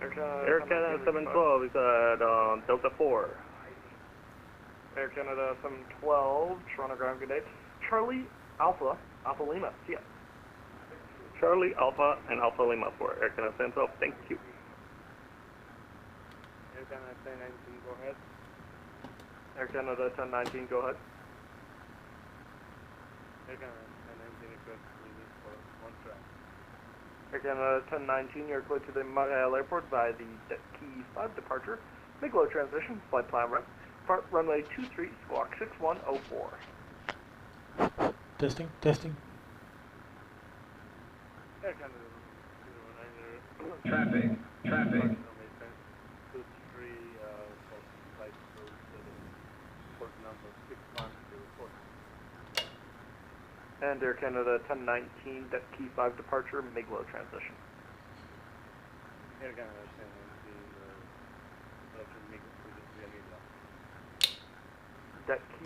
Air Canada 712 is at Delta 4. Air Canada 712, Toronto ground, good day. Charlie Alpha, Alpha Lima, see ya. Charlie Alpha and Alpha Lima for Air Canada 712, thank you. Air Canada 1019, go ahead. Air Canada 1019, go ahead. Air Canada 1019, request release for one track. Air Canada 1019, you're cleared to the Montreal Airport by the Key 5 departure. Big low transition, flight plan right. Depart runway 23, squawk 6104. Testing, testing. Air Canada 090. Traffic, traffic. And Air Canada 1019, Key 5 departure, MIGLO transition. Air Canada 1019,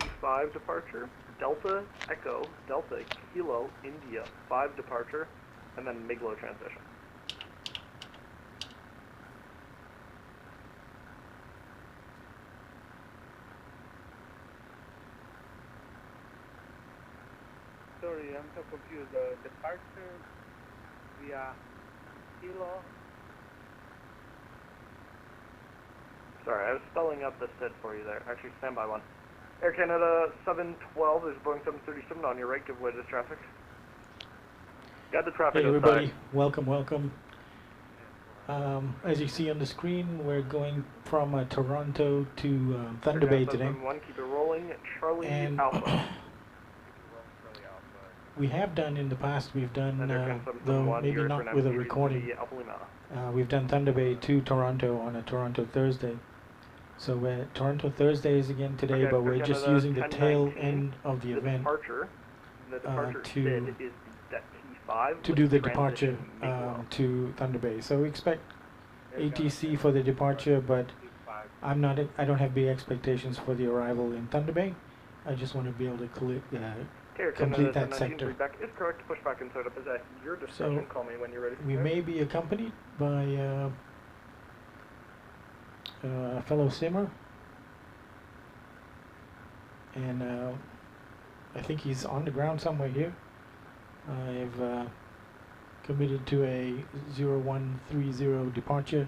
Key 5 departure, Delta Echo, Delta Kilo India 5 departure, and then MIGLO transition. Sorry, I'm so confused. Departure via Kilo. Sorry, I was spelling out the SID for you there. Actually, stand by one. Air Canada 712, there's Boeing 737 on your right, give way to this traffic. Got the traffic Hey everybody, outside. welcome, welcome. As you see on the screen, we're going from Toronto to Thunder Bay today. Keep it rolling, Charlie And Alpha. We have done in the past, we've done, though maybe not with a recording, we've done Thunder Bay to Toronto on a Toronto Thursday. So we're Toronto Thursdays again today, but we're just using the tail end of the event to do the departure to Thunder Bay. So we expect ATC for the departure, but I don't have big expectations for the arrival in Thunder Bay. I just want to be able to complete that sector. Is correct to push back and start up as your discretion. So call me when you're ready. We may be accompanied by a fellow simmer, and I think he's on the ground somewhere here. I've committed to a 0130 departure,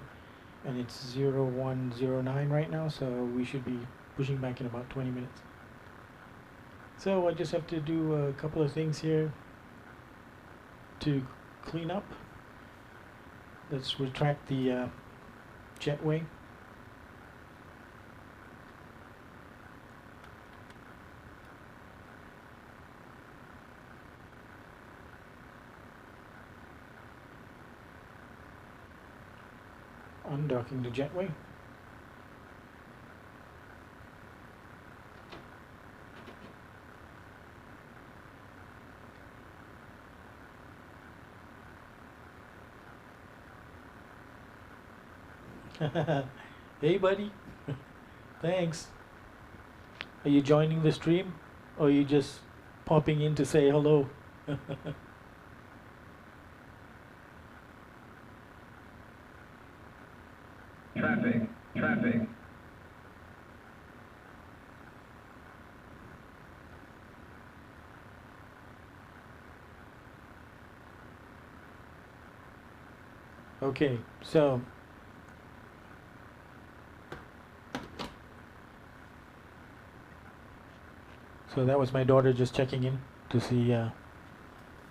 and it's 0109 right now, so we should be pushing back in about 20 minutes. So I just have to do a couple of things here to clean up. Let's retract the jetway. Undocking the jetway. Hey buddy, thanks. Are you joining the stream, or are you just popping in to say hello? Traffic, traffic. Okay, so that was my daughter just checking in to see,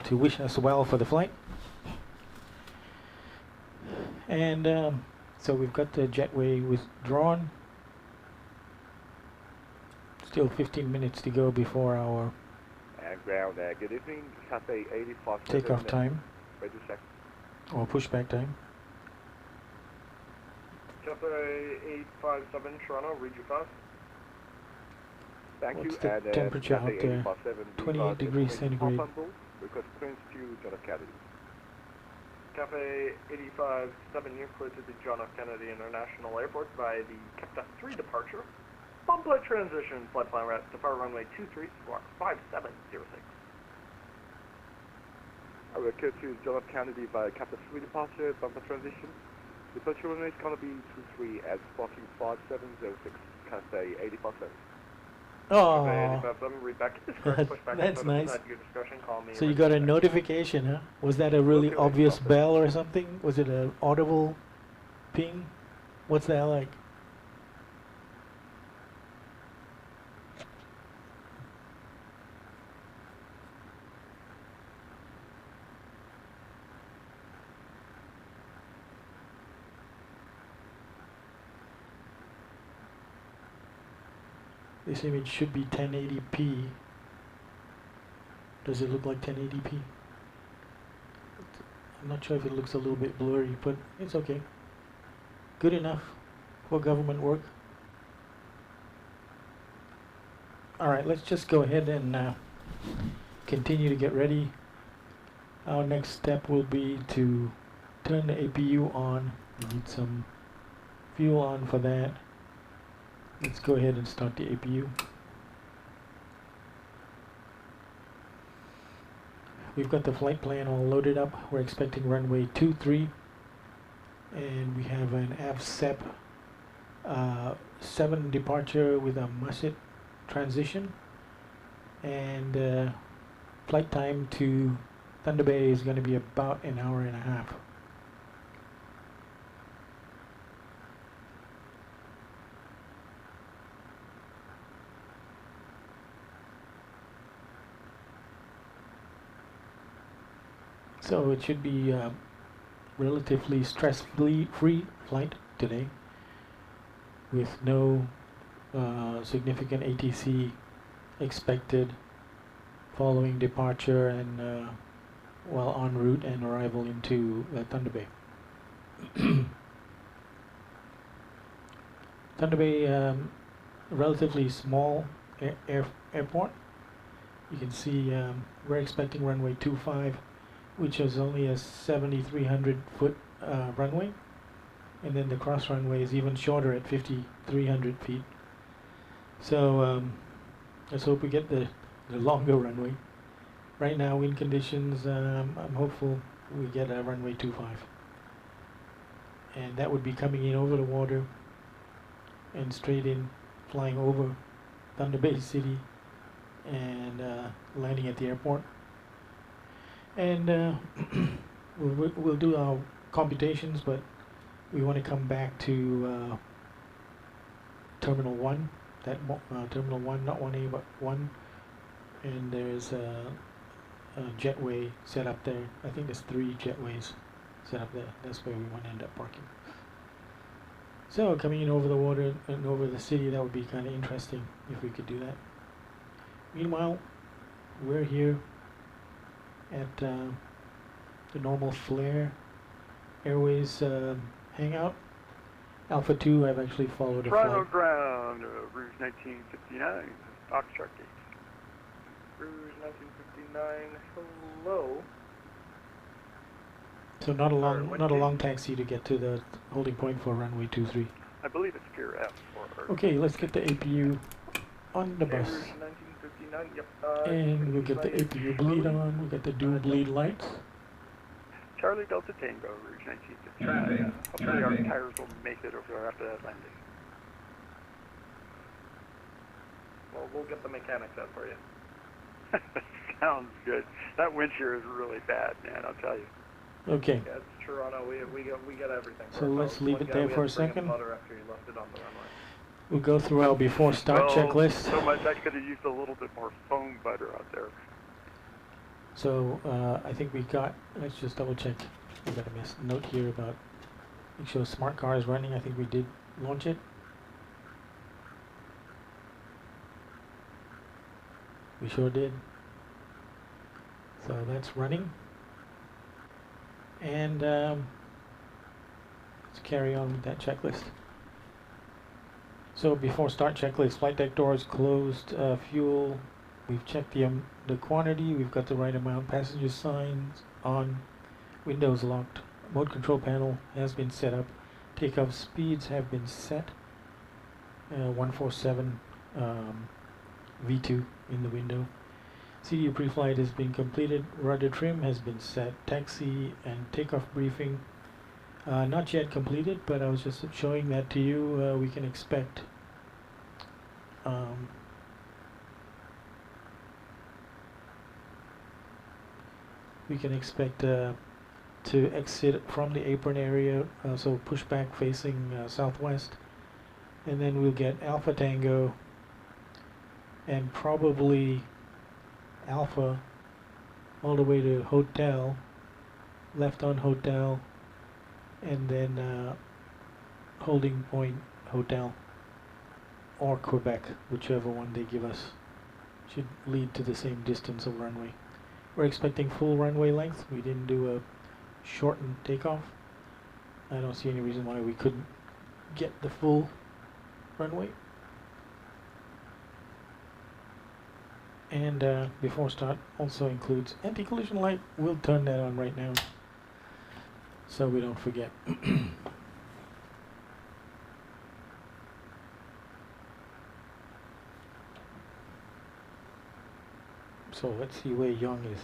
to wish us well for the flight. And so we've got the jetway withdrawn. Still 15 minutes to go before our ground, good evening, Cafe 85. takeoff time, Wait a second. or pushback time. Cafe 857 Toronto, read you fast. Thank What's you. the And, temperature Cafe out there? 857, 28 degrees centigrade. Request clearance to John F. Kennedy. Cafe 857, you're cleared to the John F. Kennedy International Airport by the Kepta 3 departure. Bump flight transition, flight plan route, depart runway 23, squawk 5706. I will occur to John F. Kennedy via Captain 3 departure, bumper transition. Departure runway is going to be 23 at sparking 5706, Cathay 857. Oh, Read back to this push back that's nice. at your discretion, call me. So you got a notification, huh? Was that a really obvious bell or something? Was it an audible ping? What's that like? This image should be 1080p. Does it look like 1080p? I'm not sure if it looks a little bit blurry, but it's okay. Good enough for government work. Alright, let's just go ahead and continue to get ready. Our next step will be to turn the APU on. We need some fuel on for that. Let's go ahead and start the APU. We've got the flight plan all loaded up. We're expecting runway 23, and we have an AVSEP 7 departure with a Musset transition, and flight time to Thunder Bay is going to be about an hour and a half. So it should be relatively stress-free flight today, with no significant ATC expected following departure and while en route and arrival into Thunder Bay. Thunder Bay, relatively small airport. You can see we're expecting runway 25, which is only a 7,300 foot runway, and then the cross runway is even shorter at 5,300 feet. So let's hope we get the longer runway. Right now, wind conditions, I'm hopeful we get a runway 25, and that would be coming in over the water and straight in, flying over Thunder Bay City and landing at the airport. And we'll do our computations, but we want to come back to Terminal 1, Terminal 1, not 1A, but 1, and there's a jetway set up there. I think there's 3 jetways set up there. That's where we want to end up parking. So coming in over the water and over the city, that would be kind of interesting if we could do that. Meanwhile, we're here at the normal Flair Airways hangout. Alpha 2, I've actually followed a flight. Toronto ground, Rouge 1959, Foxtrot Gate. Rouge 1959, hello. So not a long taxi to get to the holding point for runway 23. I believe it's Gear F. Okay, let's get the APU on the bus. Rouge 1959, yep. And we'll get the APU bleed on. We'll get the dual bleed lights. Charlie Delta Tango, Rouge 1959. Traffic, Hopefully our traffic. tires will make it over after that landing. Well, we'll get the mechanics out for you. Sounds good. That wind shear is really bad, man, I'll tell you. Okay. Yeah, it's Toronto. We get everything. So let's leave it there for a second. After you left it on the runway. We'll go through our before start checklist. So much I could have used a little bit more foam butter out there. So I think we got, let's just double check. We got a note here about make sure smart car is running. I think we did launch it. We sure did. So that's running. And let's carry on with that checklist. So before start checklist, flight deck doors closed, fuel, we've checked the quantity, we've got the right amount, passenger signs on, windows locked, mode control panel has been set up, takeoff speeds have been set, 147 V2 in the window. CDU pre-flight has been completed. Rudder trim has been set. Taxi and takeoff briefing not yet completed, but I was just showing that to you. We can expect to exit from the apron area, so push back facing southwest, and then we'll get Alpha Tango and probably Alpha all the way to Hotel, left on Hotel, and then holding point Hotel or Quebec, whichever one they give us, should lead to the same distance of runway. We're expecting full runway length. We didn't do a shortened takeoff. I don't see any reason why we couldn't get the full runway. And before start also includes anti-collision light. We'll turn that on right now so we don't forget. So let's see where Young is.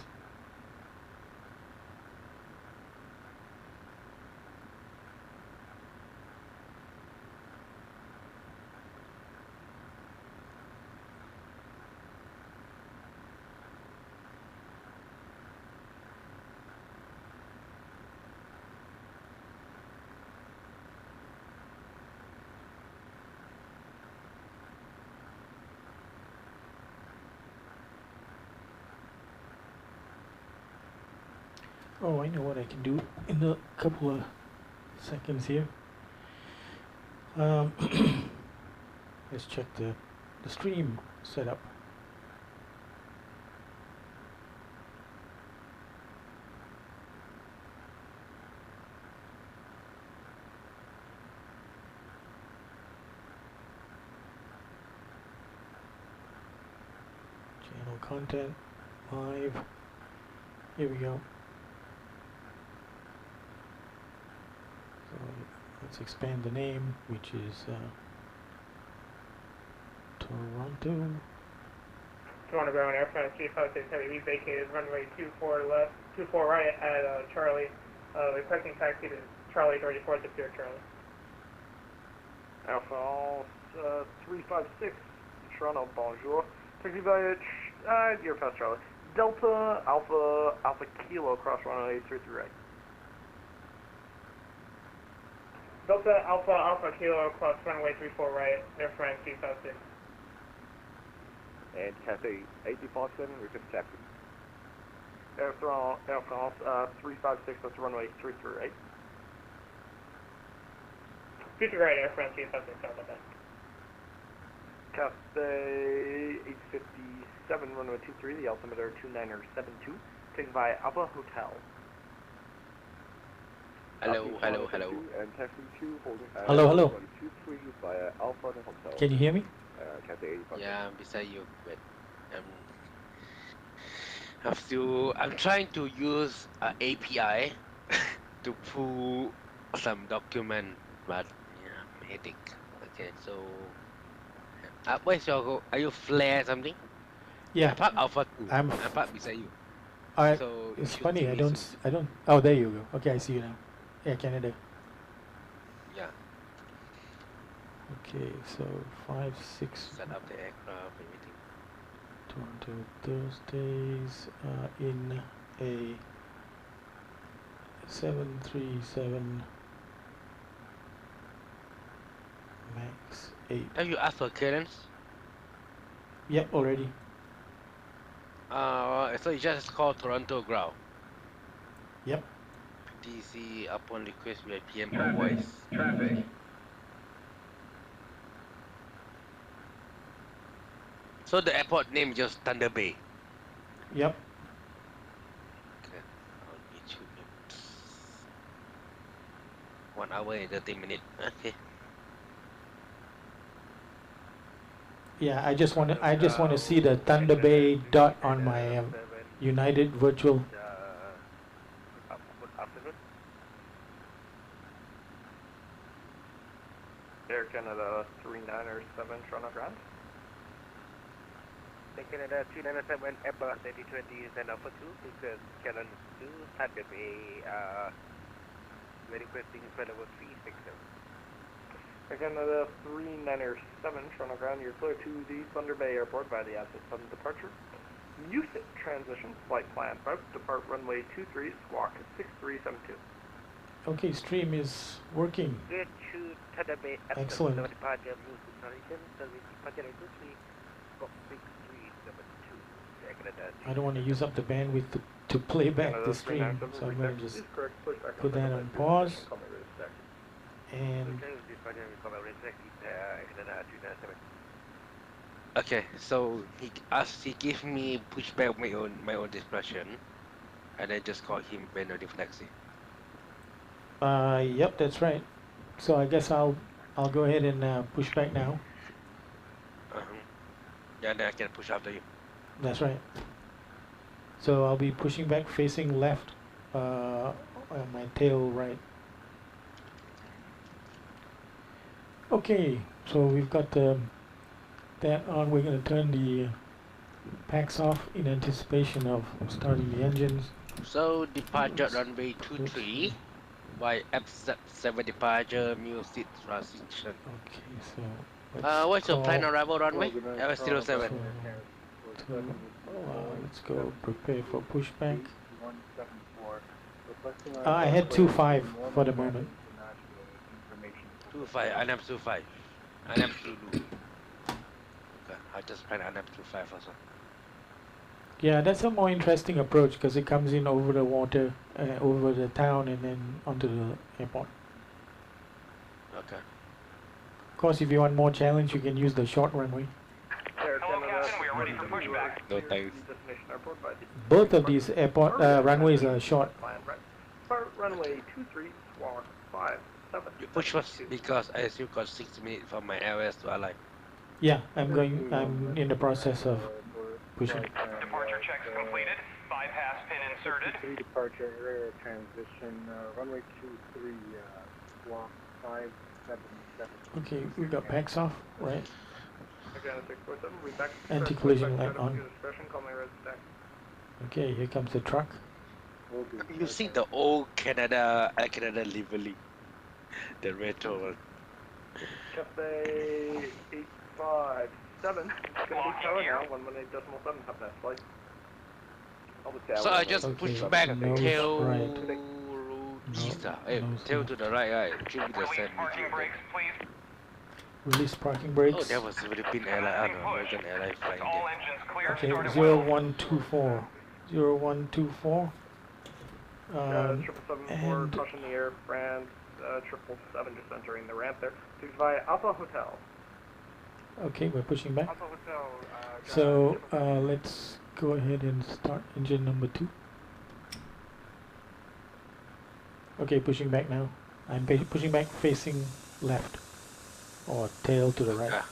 Oh, I know what I can do in a couple of seconds here. Let's check the stream setup. Channel content, live. Here we go. So let's expand the name, which is Toronto. Toronto Ground Air France 356 Heavy. We vacated runway 24 left, 24 right at Charlie. Requesting taxi to Charlie 34 to Pier Charlie. Alpha 356, Toronto, bonjour. Taxi via you're past Charlie. Delta Alpha Kilo cross runway 33 right. Delta Alpha Kilo cross runway 34 right, Air France 356. And Cathay 857, request taxi. Air France 356, that's runway 33 right. 50 right, Air France 356, sorry about that. Cathay 857, runway 23, the altimeter 2972, taken by Alpha Hotel. Hello. And taxi 2 holding Hello. 23 via Alpha and Hotel. Can you hear me? Cathay 85. Yeah, I'm beside you, but I'm trying to use an API to pull some document, but yeah, headache. Okay, so where's your are you Flair something? Yeah. I park Alpha 2. I'm I park beside you. So it's you funny. see I me don't. soon. Oh, there you go. Okay, I see you now. Yeah, Canada. Yeah. Okay, so 5-6. Set up the aircraft, everything. Toronto Thursdays in a 737 Max 8. Have you asked for clearance? Yep, already. So you just call Toronto Ground. Yep. TC upon request via PM or Traffic, voice. traffic. So the airport name just Thunder Bay. Yep. Okay. I'll meet you in 1 hour and 30 minutes. Okay. Yeah, I just want to see the Thunder Bay dot on my United virtual. Afternoon. Air Canada 397 Toronto Ground. Canada 397 Airbus 8020 send Alpha 2 because Canon 2 target a we're requesting for level 367. Canada 397 Toronto ground, you're clear to the Thunder Bay Airport by the asset sudden departure. Music transition, flight plan route, depart runway 23, squawk 6372. Okay, stream is working. Good to Thunder Bay Excellent. departure music transition, service departure 23, squawk 6372. Canada. I don't want to use up the bandwidth to play back Canada the stream, 397, so I'm going to recheck. just Is correct, push back put on that the on runway pause. 23, call me ready to stack. And Okay, so he gave me pushback my own discretion, and I just call him when reflexing. yep, that's right. So I guess I'll go ahead and push back now. Yeah, then I can push after you. That's right. So I'll be pushing back facing left, on my tail right. Okay, so we've got that on. We're going to turn the packs off in anticipation of starting the engines. So departure runway 23, by F7 departure, music transition. Okay, so What's your call- plan arrival runway? F07. So, let's go prepare for pushback. I had 2.5 for the moment. 25, I am 25. I am Zulu. Okay, I just plan I am 25 also. Yeah, that's a more interesting approach because it comes in over the water, over the town, and then onto the airport. Okay. Of course, if you want more challenge, you can use the short runway. Hello, Captain, we are ready for pushback. No thanks. Both of these airport runways are short. Start runway 23, squawk 57. You push first because I still got 6 minutes from my LS to align. Yeah, I'm in the process of pushing. Departure checks completed. Bypass pin inserted. 3 departure area transition, runway 23, squawk 577. Okay, we got packs off, right? Again, 647, we back. Anti-collision light on. Discretion, call me ready to stack. Okay, here comes the truck. You see the old Canada livery, the retro one. Cafe 857. It's going to be tower now, 118.7, have that flight. So I just Okay, push back nose tail right. east. Nose Tail left. to the right, right. Should be the Release same. parking brakes, please. Release parking Oh, brakes. that was Philippine airline, American airline flying All there. engines clear. Okay, Start at 0124. 0124. 774, and caution the air, France, 777 just entering the ramp there. Please via Alpha Hotel. okay, we're pushing back. Alpha Hotel, So let's go ahead and start engine number 2. Okay, pushing back now. I'm pushing back facing left, or tail to the right. Ah.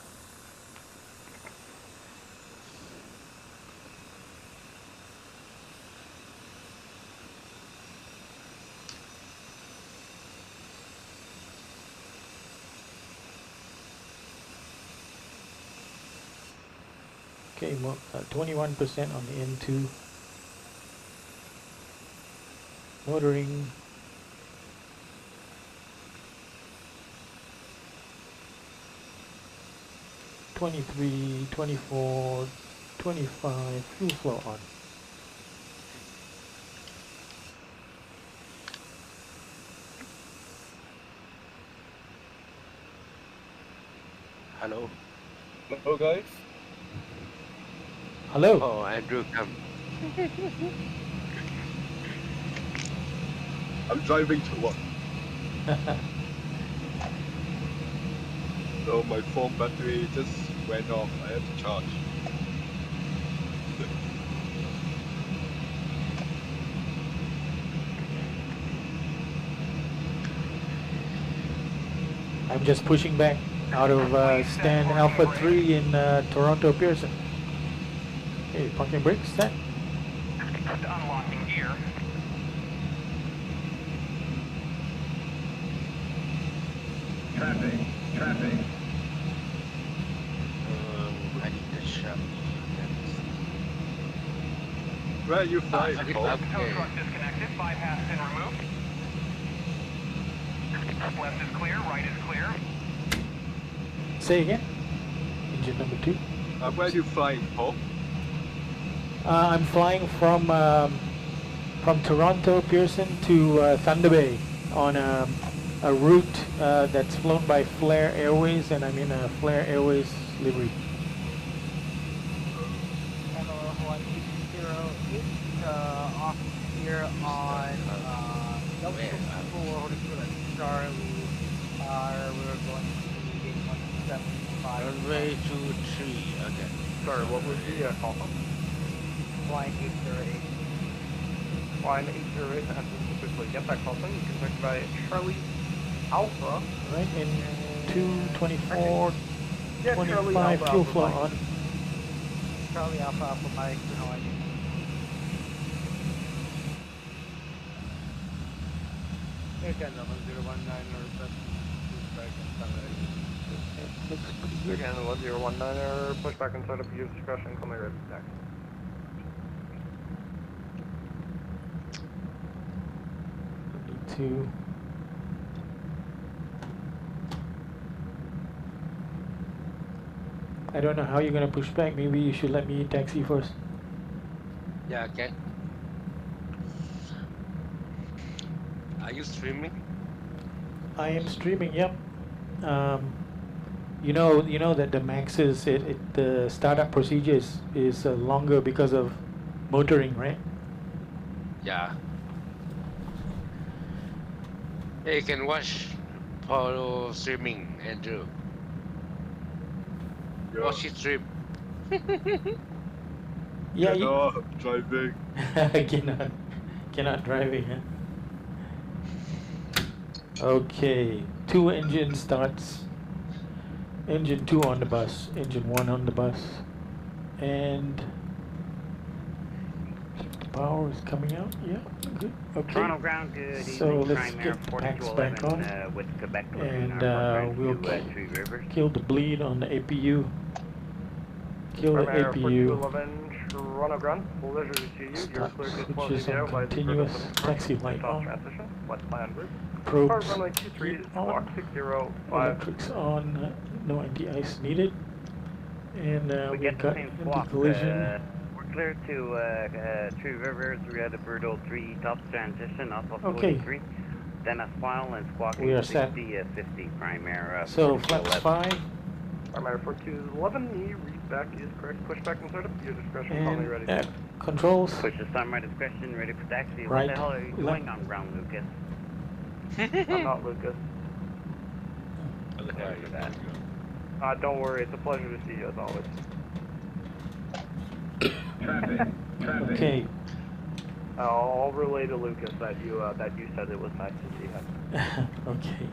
Okay, 21% on the N2. Motoring. $23, $24, $25, fuel flow on. Hello. Hello, guys. Hello. Oh, Andrew, come. I'm driving to work. So my phone battery just went off. I have to charge. I'm just pushing back out of stand Alpha 3 in Toronto Pearson. Okay, parking brakes set. unlocking gear. Traffic, traffic. I need the shop. Where are you flying, Paul? Tow truck disconnected. 5 half pin removed. Left is clear. Right is clear. Say again. Engine number 2. Where are you flying, Paul? I'm flying from Toronto Pearson to Thunder Bay on a route that's flown by Flair Airways, and I'm in a Flair Airways livery. Hello, 108, off here on Charlie. We're going to be 175. Runway 23. Okay. Sorry, what was the call from? Flying 808. Flying 808, I have to quickly get that call sign. You can check by Charlie Alpha. Right, in 224, Yeah, Charlie 25 Alpha, fuel Alpha flow Mike. on. Charlie Alpha Alpha Mike, you know, I mean. Again, 019 or Looks pretty good. Again, 1019er, push back and set up your discretion, call me right back. To I don't know how you're gonna push back. Maybe you should let me taxi first. Yeah, okay. Are you streaming? I am streaming. Yep. You know that the Maxes, the startup procedure is longer because of motoring, right? Yeah. Yeah, you can watch Paulo streaming, Andrew. Yeah. Watch it stream. Yeah. Driving. Cannot driving. Huh? Okay. 2 engine starts. Engine 2 on the bus. Engine 1 on the bus. And the power is coming out. Yeah. Good. Okay. Toronto ground, good So evening. let's Prime Air get the packs back 4211 on. with Quebec And we'll Three Rivers. kill the bleed on the APU. Kill the Prime Air APU. 4211, Toronto ground, pleasure to see you. You're Stop clear to switches close on by the continuous taxi light light off on. transition, west land route. Probes Part runway 23, heat squawk on. 605. Electrics on. No anti-ice needed. And We we get the got same squawk. anti-collision. We're clear to Three Rivers. We had a Birdo 3 top transition off of Okay. 43. Then a smile and squawking We are set. 60, 50 Prime Air. So 4211. flaps 5. Prime Air 4211, the read back is correct. Push back and startup, your discretion, call me And ready. controls. Push the sun, my discretion, ready for taxi. Right, What the hell are you left. doing on ground, Lucas? I'm not Lucas. Sorry for that. Don't worry, it's a pleasure to see you as always. Traffic. Traffic. Okay. I'll relay to Lucas that you said it was nice to see him. Okay.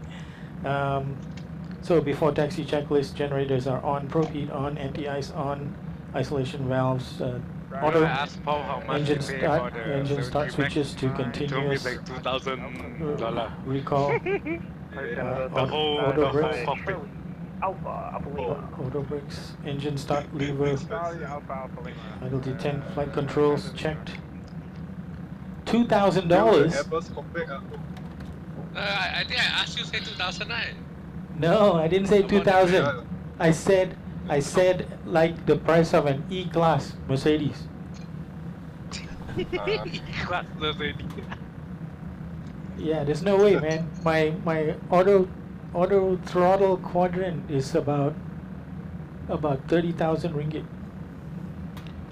So before taxi checklist, generators are on, probe heat on, anti-ice on, isolation valves, auto ask Paul how much engine he pay start, for the engine start switches to He told me continuous like $2,000. recall, The whole auto brakes, cockpit. Alpha Lima. auto brakes, engine start lever, Charlie Alpha Alpha Lima. idle detent, flight controls checked. $2,000? Airbus cockpit. I think I asked you say 2,000, right? No, I didn't say About 2,000. I said like the price of an E-Class Mercedes. Class Mercedes. Yeah, there's no way, man. My auto throttle quadrant is about 30,000 ringgit.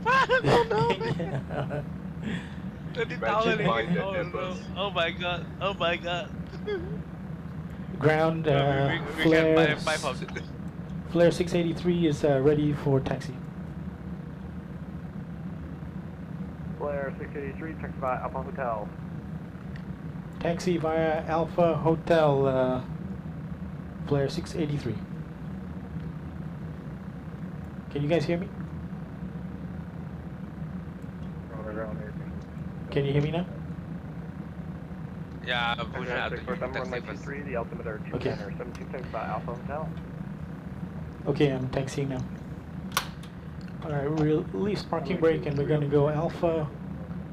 Oh no! Yeah. 30,000. Imagine buying that Oh no! Airbus. Oh my god! Oh my god! Ground we can buy Flair 5,000. Flair 683 is ready for taxi. Flair 683, taxi by Alpha Hotel. Taxi via Alpha Hotel, Flair 683. Can you guys hear me? Can you hear me now? Yeah, push out the For number taxi first. 193, the altimeter 2 Okay. or 72, taxi by Alpha Hotel. Okay, I'm taxiing now. Alright, we'll release parking brake and we're gonna go Alpha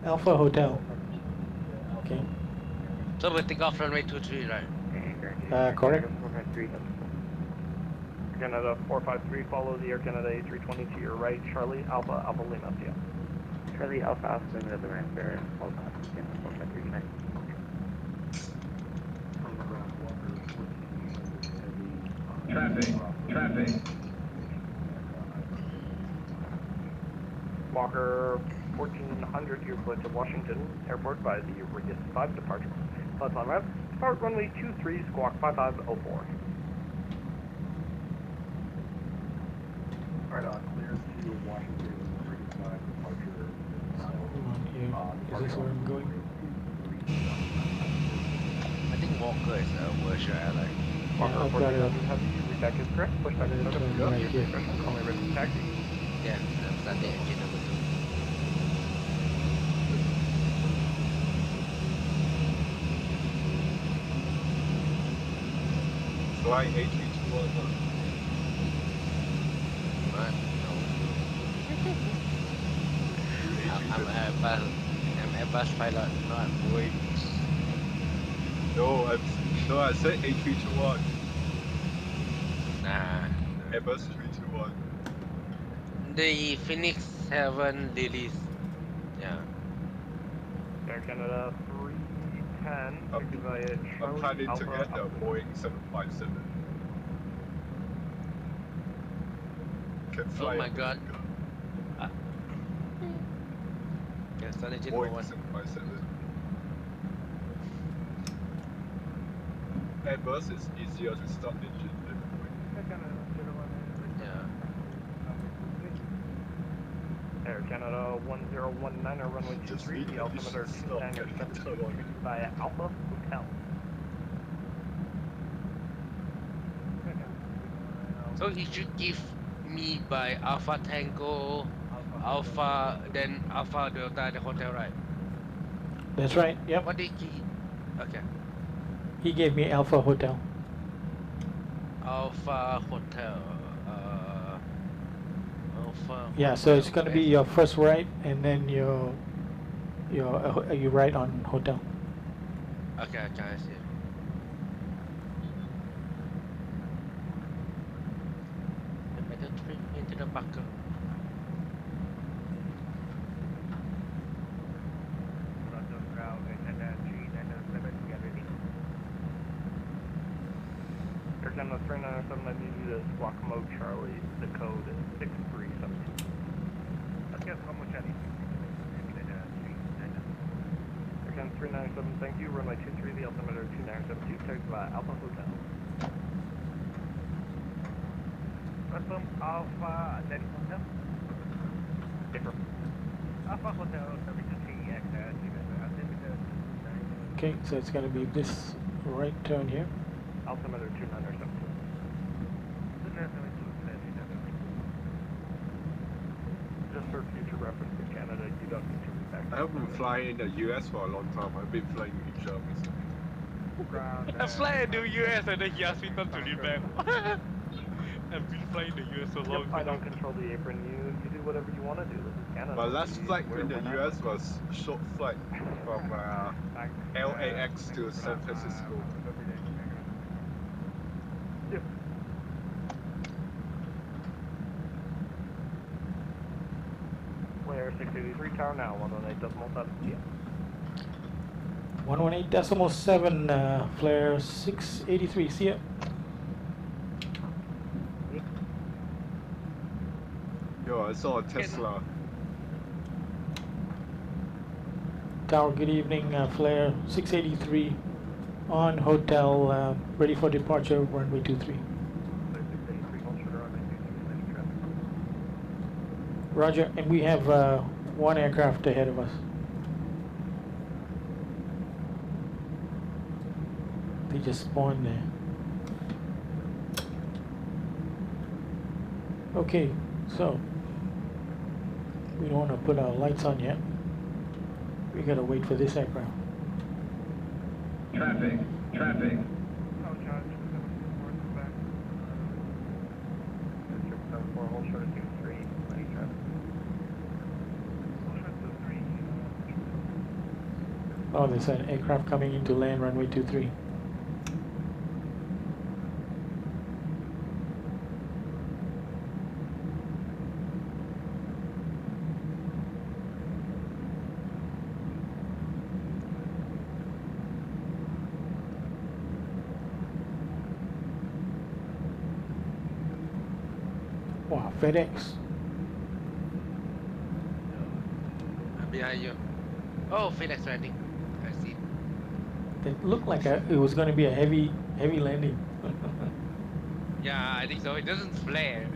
Alpha Hotel. Okay. So we take off runway 23, right? Correct. Air Canada 453, follow the Air Canada A320 to your right, Charlie Alpha Alpha Lima, yeah. Charlie Alpha Alpha Lima to the ramp there, hold on, 453. Traffic. Walker 1400, you're clear to Washington Airport by the Radius 5 departure. Flight plan route, depart runway 23, squawk 5504. Right on, clear to Washington, Radius 5 departure. Hold on here. Is this where I'm going? I think Walker is a virtual airline. Walker I've got 1400, have you recheck is correct, push back to I've got the it right here. call me ready to taxi. Yeah, that's the engine number 2. Fly HV21. Right? No. I'm Airbus pilot, not Boeing. No, I said HV21. Nah. Airbus 321. The Phoenix haven't released. Yeah. Air Canada 310, taken by I'm Charlie planning Alpha to get the Alpha. Boeing 757. Can Oh fly my it. god. Yeah, start engine Boeing one. 757. Airbus is easier to start engine than Boeing. Yeah. Air Canada 1019, runway 23, the altimeter 2972 by Alpha Hotel. So he should give me by Alpha Tango, Alpha, then Alpha Delta, the hotel, right? That's right. Yep. What did he? Okay. He gave me Alpha Hotel. Alpha Hotel. Alpha. Yeah. So it's Hotel, gonna be your first right, and then you right on hotel. Okay, I see. The middle tree into the bucket. Air Canada 397, I need you to squawk mode Charlie, the code is 6372. Air Canada 397, thank you, runway 23, the altimeter 2972, taken by Alpha Hotel. Confirm Alpha, then Hotel. Different. Alpha Hotel, 73, altimeter 29. Okay. So it's gonna be this right turn here. Altimeter 2972. Just for future reference in Canada, you don't need to read back. I have been flying in the US for a long time. I've been flying in Asia recently. I fly in the US and then he asked me not to read back. I've been flying the US so long. Yep, I don't control the apron. You do whatever you want to do. This is Canada. My last flight in the US was a short flight from LAX to San Francisco. Yep. Flair 683 tower now, 118.7 PM. 118.7, Flair 683. See ya. Yo, I saw a Tesla. Tower, good evening. Flair 683 on hotel, ready for departure, runway 23. Roger, and we have one aircraft ahead of us. They just spawned there. Okay, so we don't want to put our lights on yet. We gotta wait for this aircraft. Traffic. Oh, John, 774 back. 774, hold short of 23. Ready, traffic. Hold short of 3. Oh, there's an aircraft coming into land runway 23. Wow, FedEx. Behind you. Oh, FedEx landing. I see. It looked like it was going to be a heavy landing. Yeah, I think so. It doesn't flare.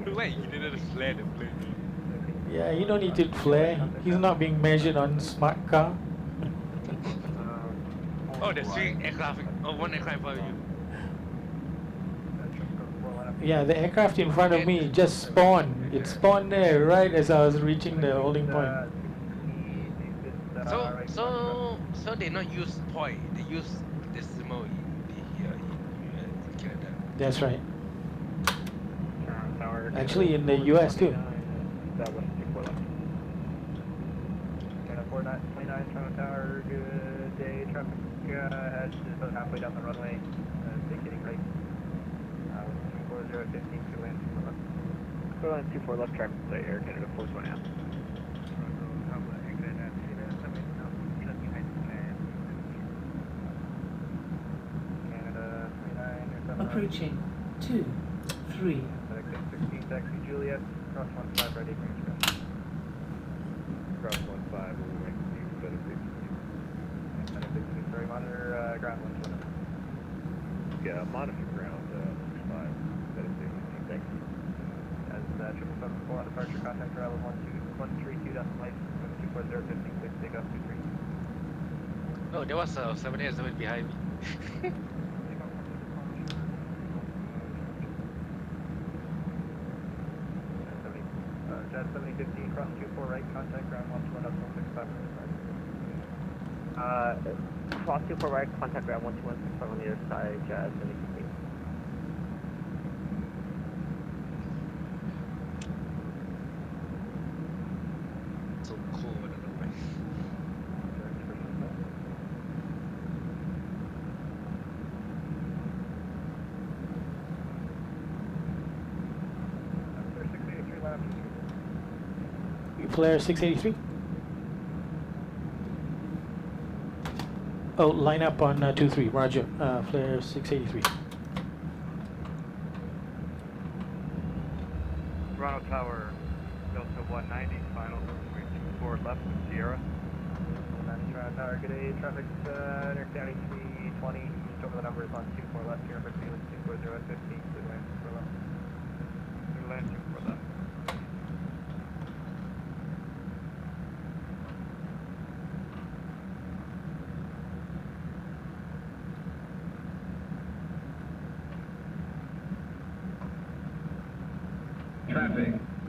Look like he didn't flare the plane. Yeah, you don't need to flare. He's not being measured on smart car. Oh, there's three aircraft. Oh, one aircraft for you. Yeah, the aircraft in front of me just spawned. It spawned there right as I was reaching the holding point. So they not use point. They use decimal here in Canada. That's right. Actually, in the US too. That was 24 left. Canada 4929, Toronto Tower, good day. Traffic head is about halfway down the runway. Vacating right. 240, 15 to land 24 left. Go on 24 left, traffic play Air Canada 420 out. Approaching 2, 3. 16 taxi Juliet, cross 15 ready, range cross. Cross 15, we'll make the better 15. Sorry, monitor ground 120. Yeah, monitor ground 5, better 15, taxi. As 774 on departure, contact arrival 132 decimal 240, 15, 6, takeoff 23. Oh, there was a 787 behind me. Jet 7015, cross 24 right, contact ground 121.65 on the side. Cross 24 right, contact ground 121.65 on the other side, Jet 7015. So cold, I don't know why. Flair 683. Oh, line up on 23. Roger. Flair 683. Toronto Tower, Delta 190, final 324 left with Sierra. Toronto Tower, good day. Traffic Inter County 320, just over the numbers on 24 left, Sierra Felix 240 at 15, good land 24 left. Good land 24 left.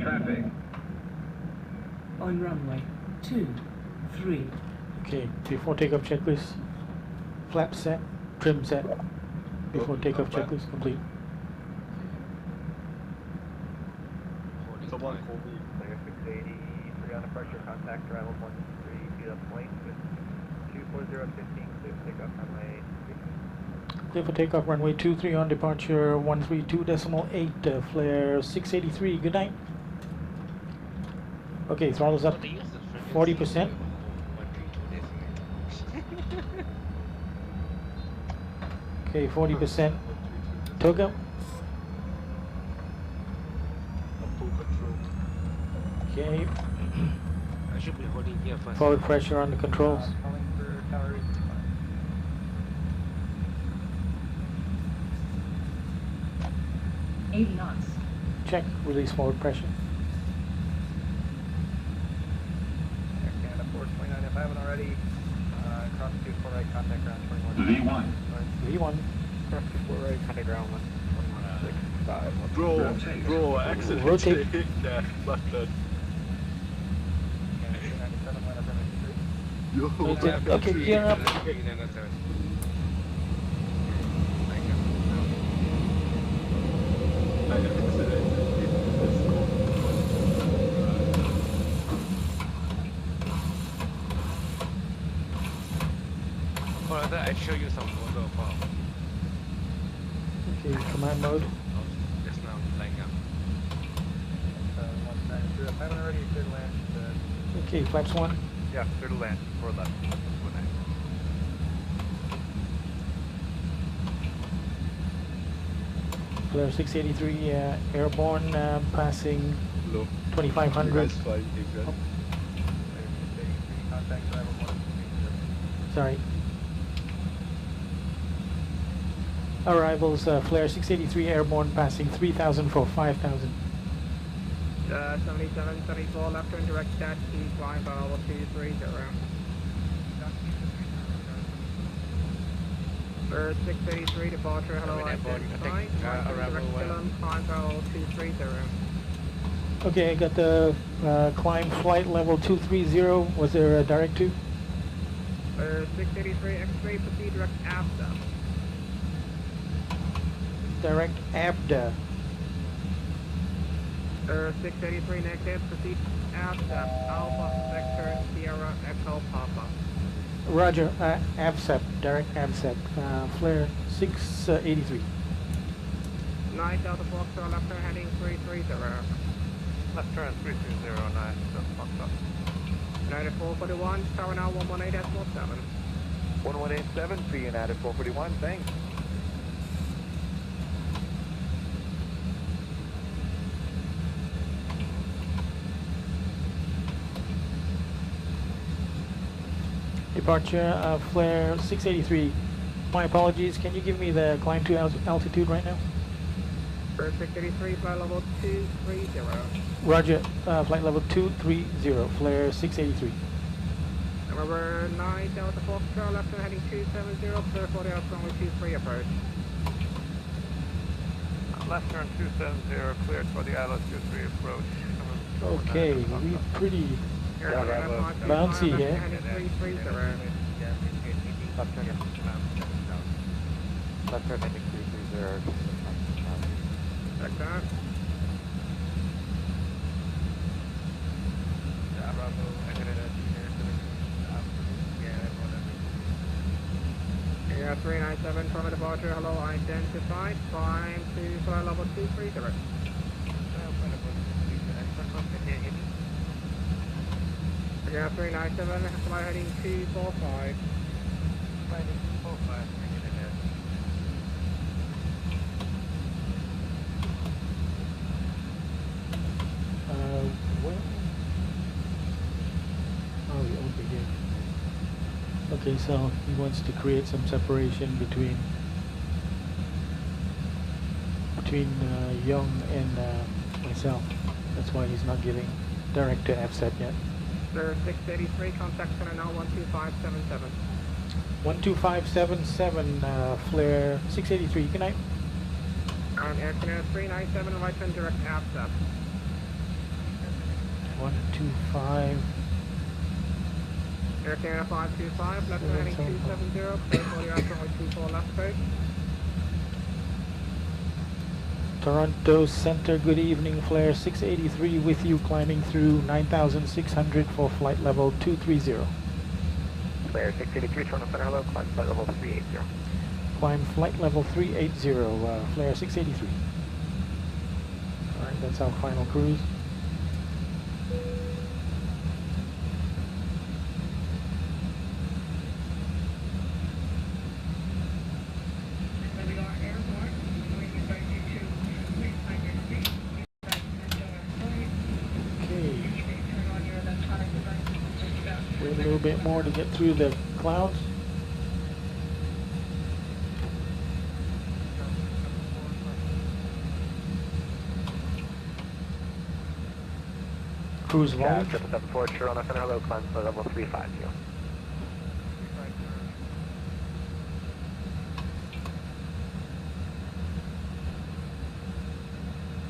Traffic. On runway 2, 3. Okay, before takeoff checklist, flap set, trim set. Before takeoff checklist complete. Someone call me. Flair 683 on departure, contact arrival 13 feet up point with 240 15, clear for takeoff runway 3. Clear for takeoff runway 23 on departure 132.8, Flair 683. Good night. Okay, throttles up 40%. Okay, 40%. Toga. Okay. I should be holding here first. Forward pressure on the controls. Calling for tower 80 knots. Check. Release forward pressure. Air Canada 429 if I haven't already. Cross 24 right, contact ground 21. V1. V1. Cross 24 right, contact ground 116.5. Bro, I accidentally Rotate. hit that button. Yo, Okay, gear up. After I show you some photo for Okay, command mode. just now laying up. I'm already clear to land. Okay, flaps 1. Yeah, clear to land. 4 left. Flair 683 airborne passing Hello. 2500. Sorry. Arrivals Flair 683 airborne passing 3000 for 5000. 77, 74, left turn direct dash T, flying by level 230. Bird 683, departure, hello, I identified. Direct Dillon, climb by level 230. Okay, I got the climb flight level 230. Was there a direct to? 683, X-ray, proceed direct ABDA. Direct ABDA. 683 negative, proceed ABSEP, Alpha, Vector, Sierra, Echo, Papa. Roger, ABSEP, direct ABSEP, Flair 683. 9 Delta Foxtrot, left turn heading 330. Left turn 3309, Foxtrot. United 441, tower now 118.7. 1187 for United 441, thanks. Departure Flair 683. My apologies, can you give me the climb to altitude right now? Bird 683, flight level 230. Roger, flight level 230, Flair 683. Number 9 Delta Foxtrot, left turn heading 270, clear 40 out runway 23 approach. Left turn 270, cleared for the ILS 23 approach. Okay, we pretty bouncy here. Left turn heading 330. Check that. Yeah, 397 from a departure, hello, identified, climb to flight level 230. Yeah, 397, flight heading 245. Heading 245, Where? Oh, okay, here. Okay, so he wants to create some separation between Young and myself. That's why he's not giving direct to AFSET yet. Sir, 683, contact center now 12577. 12577, Flair 683, good night. Air Canada 397, right turn direct AFSET. 125. Air Canada 525, left turn heading 270, clear 40 out runway 24 left approach. Toronto Center, good evening, Flair 683 with you, climbing through 9,600 for flight level 230. Flair 683, Toronto Center, hello, climb flight level 380. Climb flight level 380, Flair 683. Alright, that's our final cruise. Wait a little bit more to get through the clouds. Cruise volume. 774, Toronto Center, hello, climb flight level 350.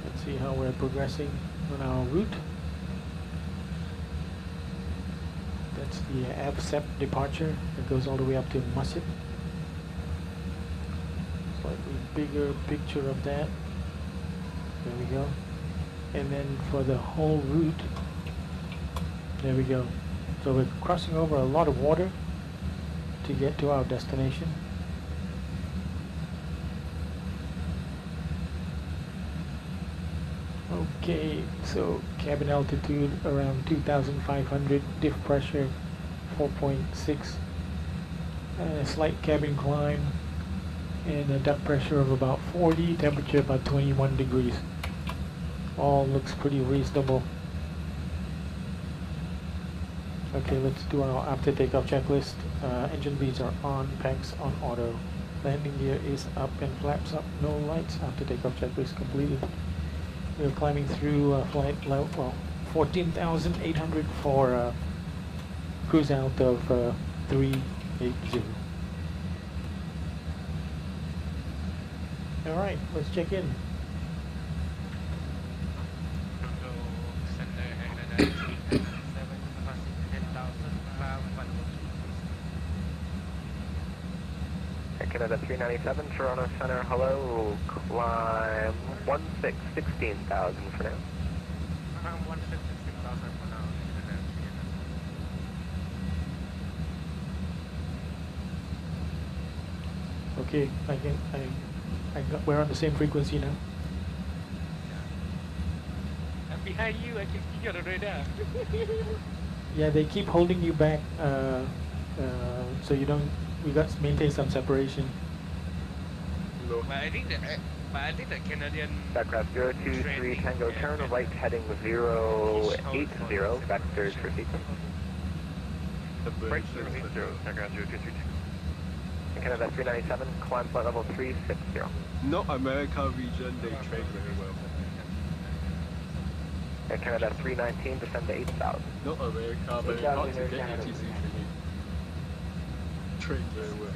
Let's see how we're progressing on our route. That's the ABSEP departure. It goes all the way up to Musset. Slightly bigger picture of that. There we go. And then for the whole route, there we go. So we're crossing over a lot of water to get to our destination. Okay, so cabin altitude around 2,500, diff pressure 4.6, slight cabin climb, and a duct pressure of about 40, temperature about 21 degrees. All looks pretty reasonable. Okay, let's do our after takeoff checklist. Engine leads are on, PEX on auto. Landing gear is up and flaps up, no lights. After takeoff checklist completed. We're climbing through flight level, well, 14,800 for cruise out of 380. All right, let's check in. Canada 397, Toronto Center, hello, climb 16,000 for now. 16,000 for now. Okay, we're on the same frequency now. I'm behind you, I can see you on the radar. Yeah, they keep holding you back, so you don't. We got to maintain some separation. But I think the Canadian Aircraft 023 Tango, turn right heading 080, vectors for sequence. Right 080, aircraft 023. Canada 397, climb flight level 360. North America region, they trade very well. Air Canada 319, descend to 8,000. North America, but not to get ATC training. Trade very well.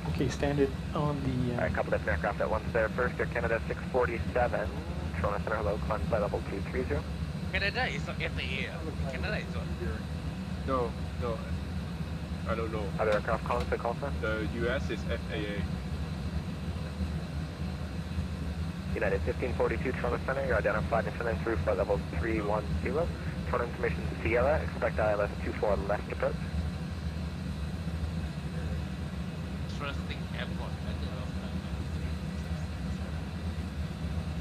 Okay, standard on the. Alright, couple different aircraft at once there. First, Air Canada 647, Toronto Center, hello, climb flight level 230. Canada is not FAA. Canada is not. No, I don't know. Other aircraft calling to call sign? The US is FAA. United 1542, Toronto Center, you're identified and sending through flight level 310. Toronto information Sierra, expect ILS 24 left approach. Interesting airport.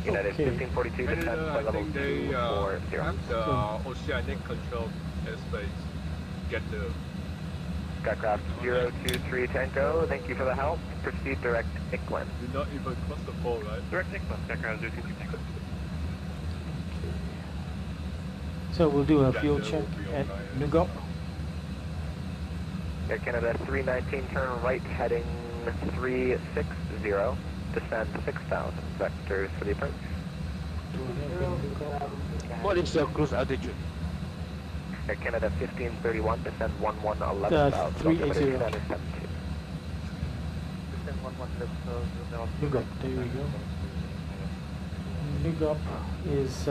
United Okay. 1542, descend flight level 240. Have the oceanic control airspace. Get the Skycraft 023 Tango, thank you for the help. Proceed direct Ickland. do not even cross the pole, right? Direct Ickland, Skycraft 023 Tango. So we'll do a fuel check at Nugop. Air Canada 319, turn right heading 360, descend 6,000, vectors for the approach. What is the cruise altitude? Air Canada 1531, descend 11,000, 380. Nugop, there we go. Nugop is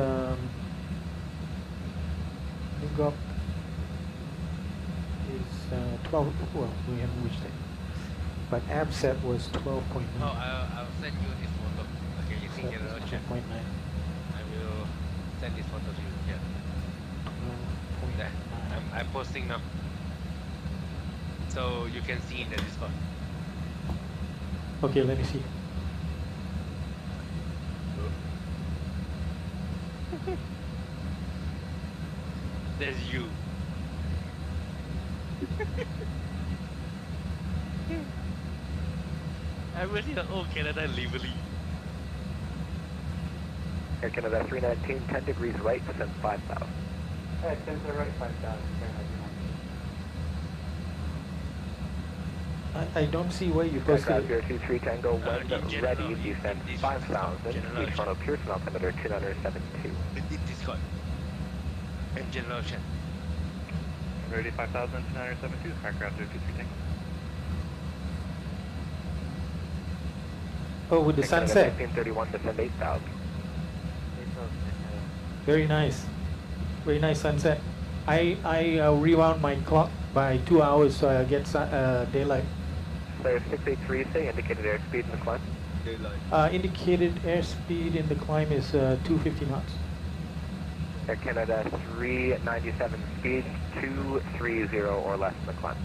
Nugop is 12. Well, we haven't reached it, but ABSET was 12.9. Oh, I'll send you this photo. Okay, you think you're not check. 12.9. I will send this photo to you. Yeah. There. I'm posting now. So you can see in the Discord. Okay, let me see. There's you. I'm really the old Canada Livery. Air Canada 319, 10 degrees right, descend 5,000. Hey, 10 to the right, 5,000. I don't see where you posted Aircraft it. 023 Tango, when in ready, general, descend in 5,000, general. Toronto Pearson altimeter 272. In Discord. In general chat. Ready 5,972, aircraft 023 Tango. Oh, with the Air Canada sunset. 1531, descend 8,000. Very nice. Very nice sunset. I rewound my clock by 2 hours so I get daylight. Flair 683, say indicated airspeed in the climb. Daylight. Indicated airspeed in the climb is 250 knots. Air Canada 397 speed, 230 or less in the climb.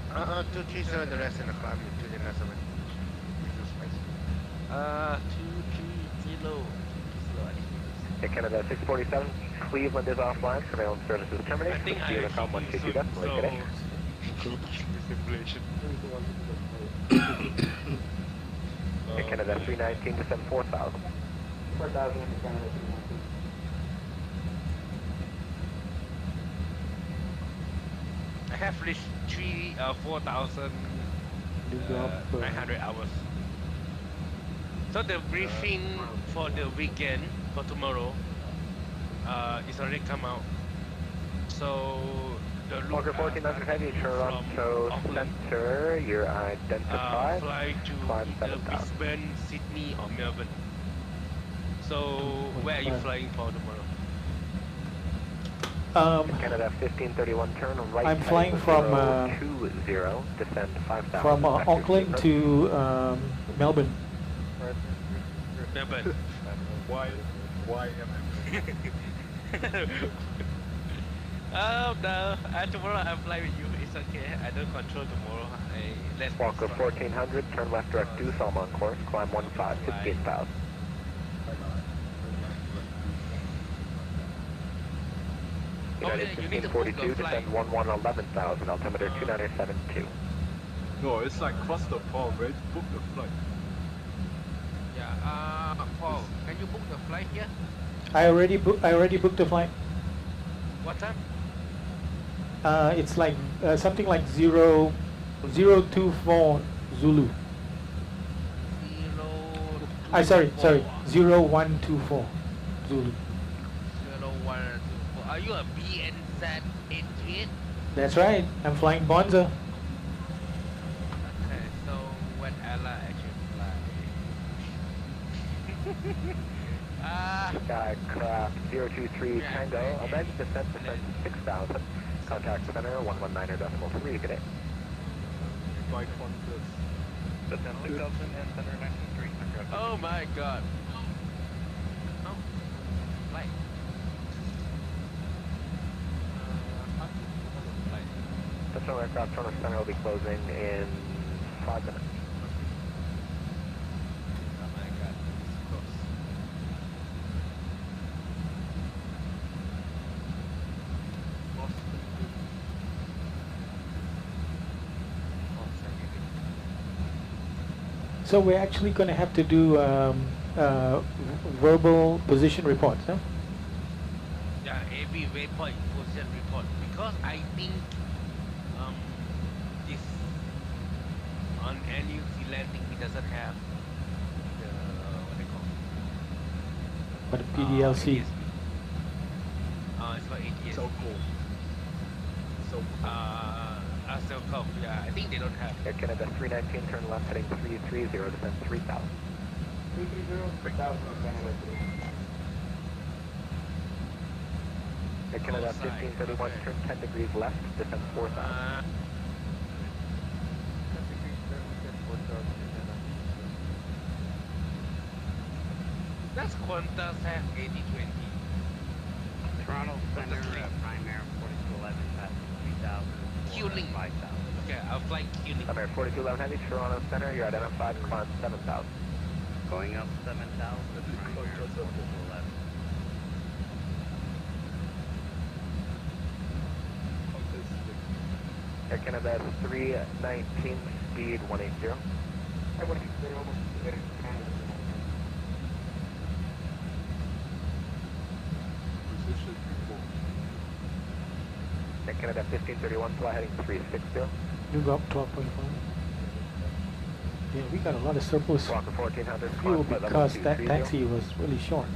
237 the rest in the climb, 297. 230. Air Canada 647, Cleveland is offline, surveillance services terminated. I think I Intercom 122 decimally today. Air Canada 319 to 4,000. 4,000 in Canada 319. I have reached 4,900 hours. So the briefing for the weekend, for tomorrow, is already come out. So the Walker 1400 heavy, Toronto Center, you're identified. Fly to either Brisbane, Sydney or Melbourne. So where are you flying for tomorrow? Canada 1531, turn right. I'm flying from 20, descend 5,000. from Auckland to Melbourne. Melbourne. Why Oh no, tomorrow I'm flying with you. It's okay. I don't control tomorrow. Let's Walker 1400, turn left direct due, Salmon course, climb 15, 15,000. United 1642, descend 11,000, altimeter 2972. No, it's like cross the pond, right? Book the flight. Yeah, Paul, can you book the flight here? I already booked the flight. What time? It's like something like 024 Zulu. Sorry, 0124 Zulu. 0124. Are you a BNZ 88? That's right. I'm flying Bonza. Okay, so what airline I should fly? Skycraft 023 Tango, alleged descent 6,000. Contact center 119.3, good day. Flight Qantas. Descent 6,000 and center 93. Oh my god. Oh, flight. Central aircraft terminal center will be closing in 5 minutes. Oh my god, it's close. So we're actually going to have to do verbal position reports, no? Yeah, every waypoint position report, because I think this on New Zealand thing it doesn't have the what they call But a PDLC. it's for ATS. So cool. So cool. Yeah, I think they don't have. Air Canada 319, turn left heading 330, descend 3,000. 330, 3,000 Canada. Air Canada 1531, turn 10 degrees left, descend 4,000. Does Qantas have 8020? Toronto Center, Primary 4211, past 3,000. Q-Link. 5,000. Okay, I'll fly Q-Link. Primary 4211 heavy, Toronto Center, you're identified, climb 7,000. Going up 7,000, Primary 4211. Air Canada 319, speed 180. Position report. Air Canada 1531, fly heading 360. You go up 12.5. Yeah, we got a lot of surplus Walker 1400, fuel climb because that 230. taxi was really short.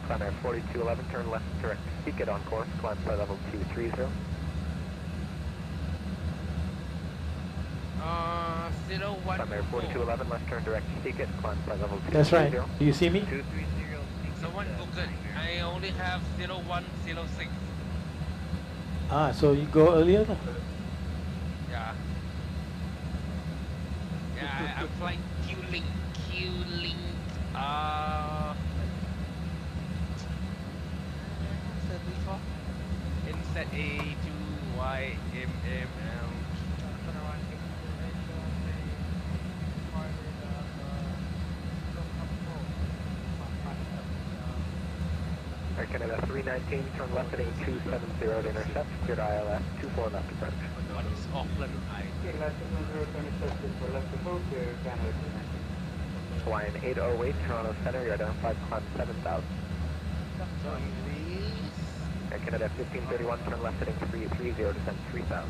Climb air 4211, turn left direct Seekit on course, climb flight level 230. 01. Climb air 4211, left turn direct Seekit, climb flight level 230. That's right. Do you see me? 230. Someone Google. I only have 0106. Ah, so you go earlier? Yeah. Yeah, I'm flying Q-Link. before? NZA2YMML. Air Canada 319, turn left heading 270 to intercept, cleared ILS 24 left approach. What is Auckland? Hawaiian 808, Toronto Center, you're identified, climb 7,000. Sorry, please. Air Canada 1531, turn left heading 330, descend 3,000.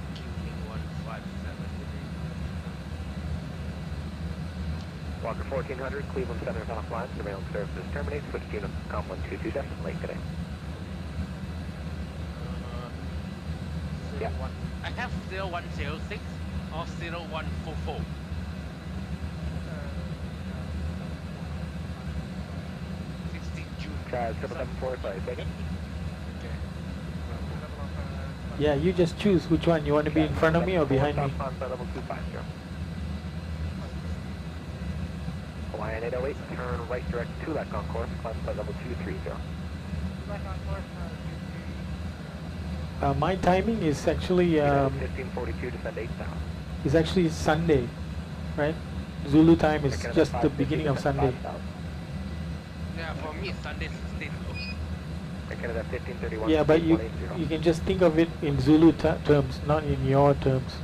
157. Walker 1400, Cleveland Center is offline, surveillance services terminate, switch to Unicom 122, decimal late today. Yeah. I have 0106 or 0144. Try 774, sorry, second. Yeah, you just choose which one. You want to be in front of me or behind me? Hawaiian 808, turn right direct 2 left on course, climb flight level 230. My timing is actually 1542, descend 8,000. is actually Sunday, right? Zulu time is just the beginning of Sunday. Yeah, for me it's Sunday 16. Canada 1531. Yeah, but you can just think of it in Zulu terms, not in your terms.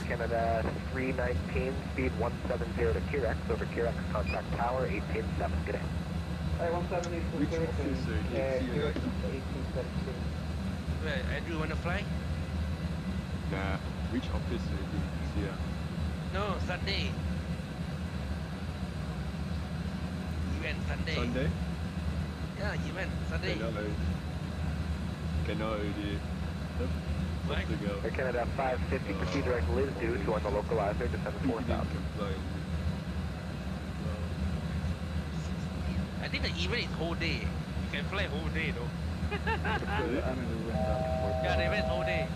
Canada 319, speed 170 to TELEX, over TELEX, contact tower 187, good day. 170 to TELEX, 1872. Where, Andrew, wanna fly? Nah, which office is here? No, Sunday. Event Sunday. Sunday? Yeah, event Sunday. Cannot already. Right. Air Canada 550, proceed direct Liz due to on the localizer, descend 4,000. I think the event is whole day. You can fly whole day though. Yeah, the event is whole day.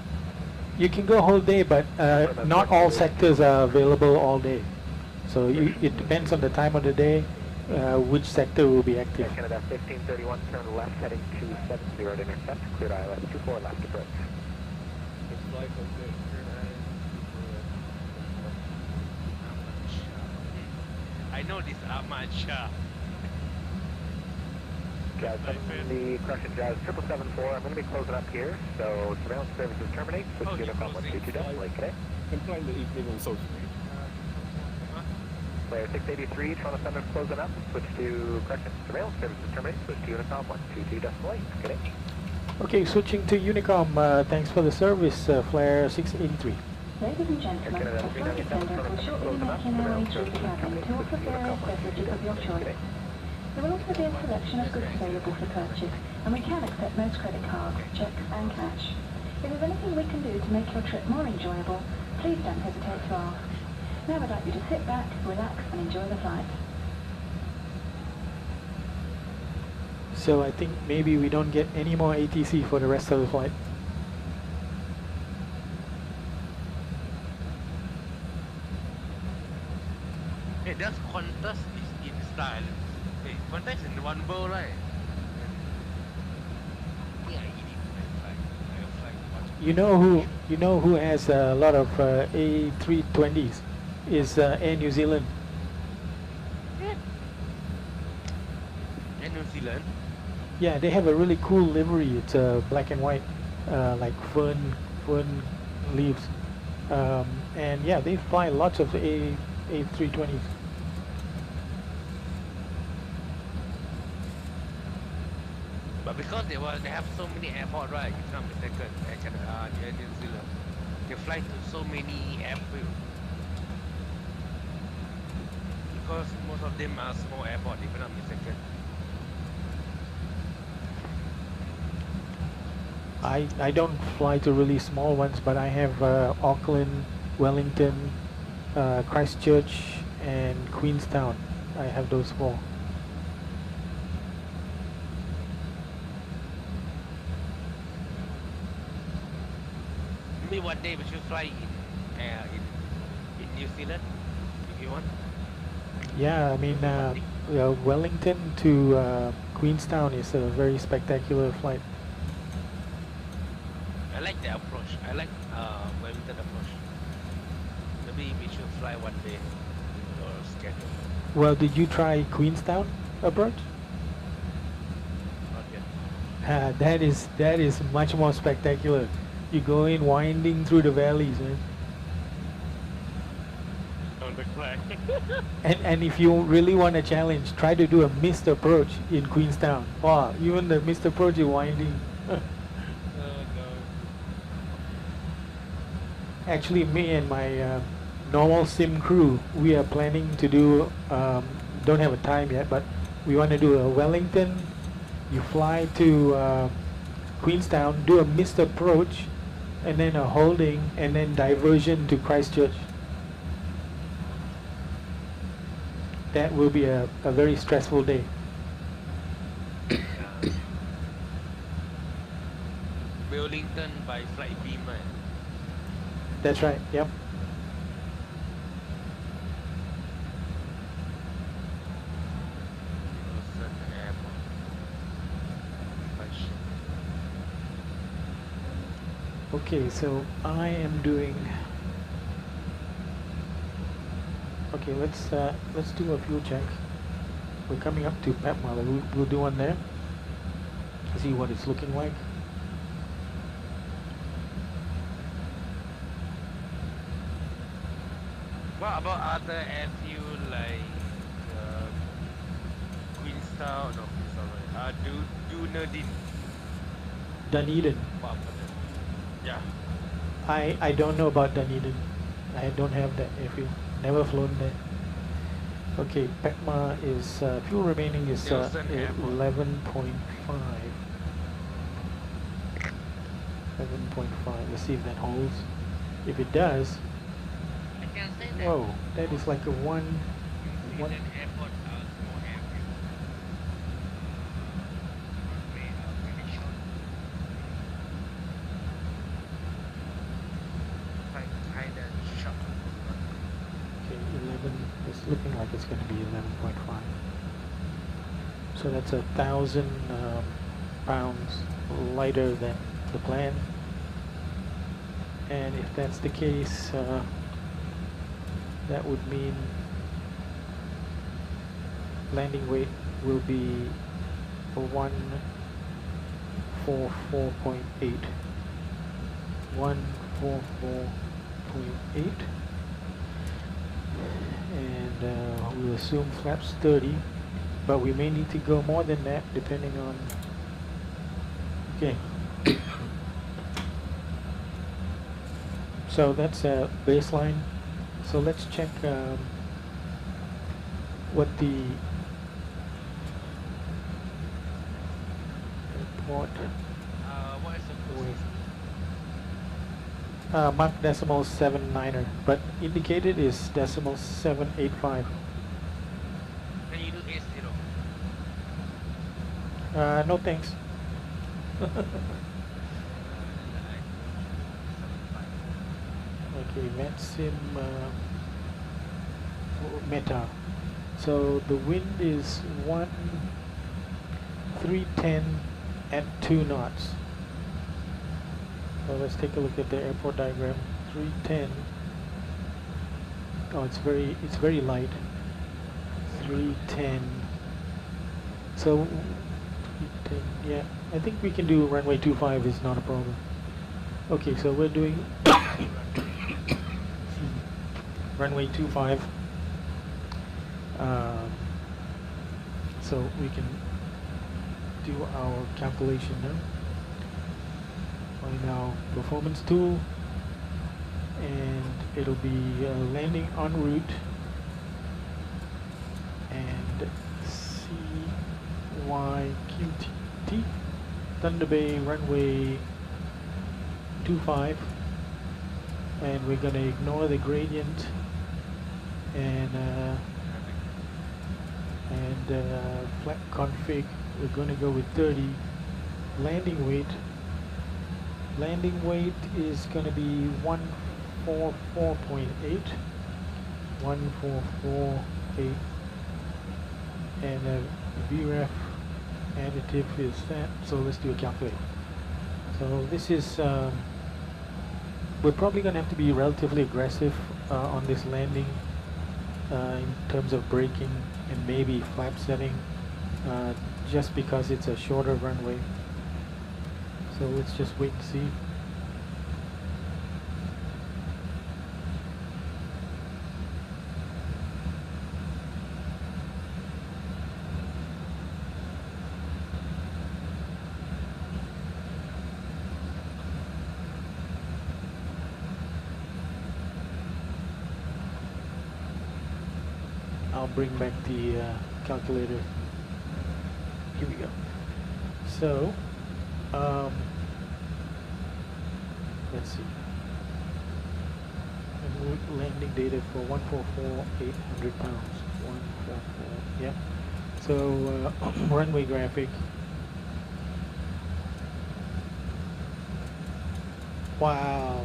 You can go whole day, but not all sectors are available all day. So it depends on the time of the day, which sector will be active. Air Canada 1531, turn left heading 270 to intercept, cleared ILS 24 left approach. I know this Amacha. Jazz 7, the correction Jazz 774, I'm going to be closing up here, so surveillance services terminate, switch to Unicom 122 decimal late today. I'm flying the evening also. Flair 683, Toronto Center closing up, switch to correction surveillance services terminate, switch to Unicom 122 decimal late, good day. Okay, switching to Unicom, thanks for the service, Flair 683. Ladies and gentlemen, a flight attendant will shortly be making their way through the cabin to offer various beverages of your choice. There will also be a selection of goods available for purchase, and we can accept most credit cards, checks and cash. If there's anything we can do to make your trip more enjoyable, please don't hesitate to ask. Now I'd like you to sit back, relax and enjoy the flight. So I think maybe we don't get any more ATC for the rest of the flight. Hey, that's Qantas is in style. Hey, Qantas is in one world, right? Yeah, You know who has a lot of A320s is Air New Zealand. Air New Zealand? Yeah, they have a really cool livery. It's black and white, like fern leaves, and yeah, they fly lots of A320s. But because they have so many airports, right? If not mistaken, Air New Zealand, they fly to so many airfields. Because most of them are small airports, if not mistaken. I don't fly to really small ones, but I have Auckland, Wellington, Christchurch, and Queenstown. I have those four. Maybe one day we should fly in New Zealand, if you want. Yeah, I mean, Wellington to Queenstown is a very spectacular flight. like the approach. I like Wellington approach. Maybe we should fly one day or schedule. Well, did you try Queenstown approach? Not yet. That is much more spectacular. You go in winding through the valleys, man. On the flag. And if you really want a challenge, try to do a missed approach in Queenstown. Wow, even the missed approach is winding. No. Actually, me and my normal sim crew, we are planning to do, don't have a time yet, but we want to do a Wellington. You fly to Queenstown, do a missed approach, and then a holding, and then diversion to Christchurch. That will be a very stressful day. Wellington by flight Beamer. That's right, yep. Okay, so I am doing. Okay, let's do a fuel check. We're coming up to Petmala. We'll do one there. See what it's looking like. What about other airfield like Queenstown? No, Queenstown. Dunedin. Dunedin. What about that? Yeah. I don't know about Dunedin. I don't have that airfield. Never flown there. Okay, Petma is fuel remaining is 11.5. 11.5. Let's see if that holds. If it does, whoa, that is like a one. Airport, small airfield. Really short. Kind of short. Okay, 11. It's looking like it's going to be 11.5. So that's 1,000 pounds lighter than the plan. And if that's the case, that would mean landing weight will be 144.8. 144.8. And we'll assume flaps 30, but we may need to go more than that depending on. Okay. So that's a baseline. So let's check what the airport What is the weight. Mark decimal 79er, but indicated is decimal 785. Can you do A0? No thanks. Okay, VATSIM meta. So the wind is 310 at 2 knots. So let's take a look at the airport diagram. 310. Oh, it's very light. 310. So 310, yeah, I think we can do runway 25 is not a problem. Okay, so we're doing runway 25. So we can do our calculation now. Find our performance tool, and it'll be landing en route and CYQT Thunder Bay runway 25, and we're going to ignore the gradient and flat config. We're going to go with 30. Landing weight is going to be 144.8. 144.8, and VREF additive is that. So let's do a calculate. So this is we're probably going to have to be relatively aggressive on this landing in terms of braking and maybe flap setting, just because it's a shorter runway. So let's just wait and see. I'll bring back the calculator. Here we go. So, let's see. Landing data for 144, 800 pounds. 144, yeah. So, runway graphic. Wow.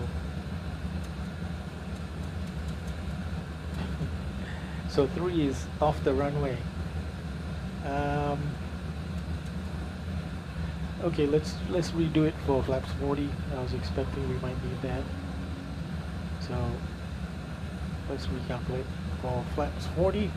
So 3 is off the runway. Okay, let's redo it for flaps 40. I was expecting we might need that. So let's recalculate for flaps 40.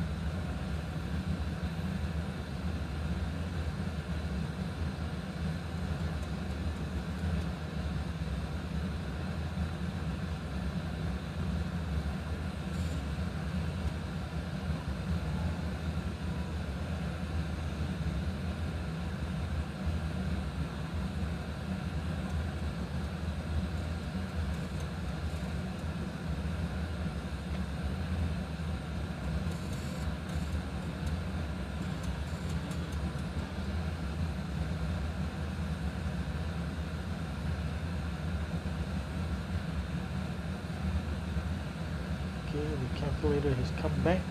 The calculator has come back.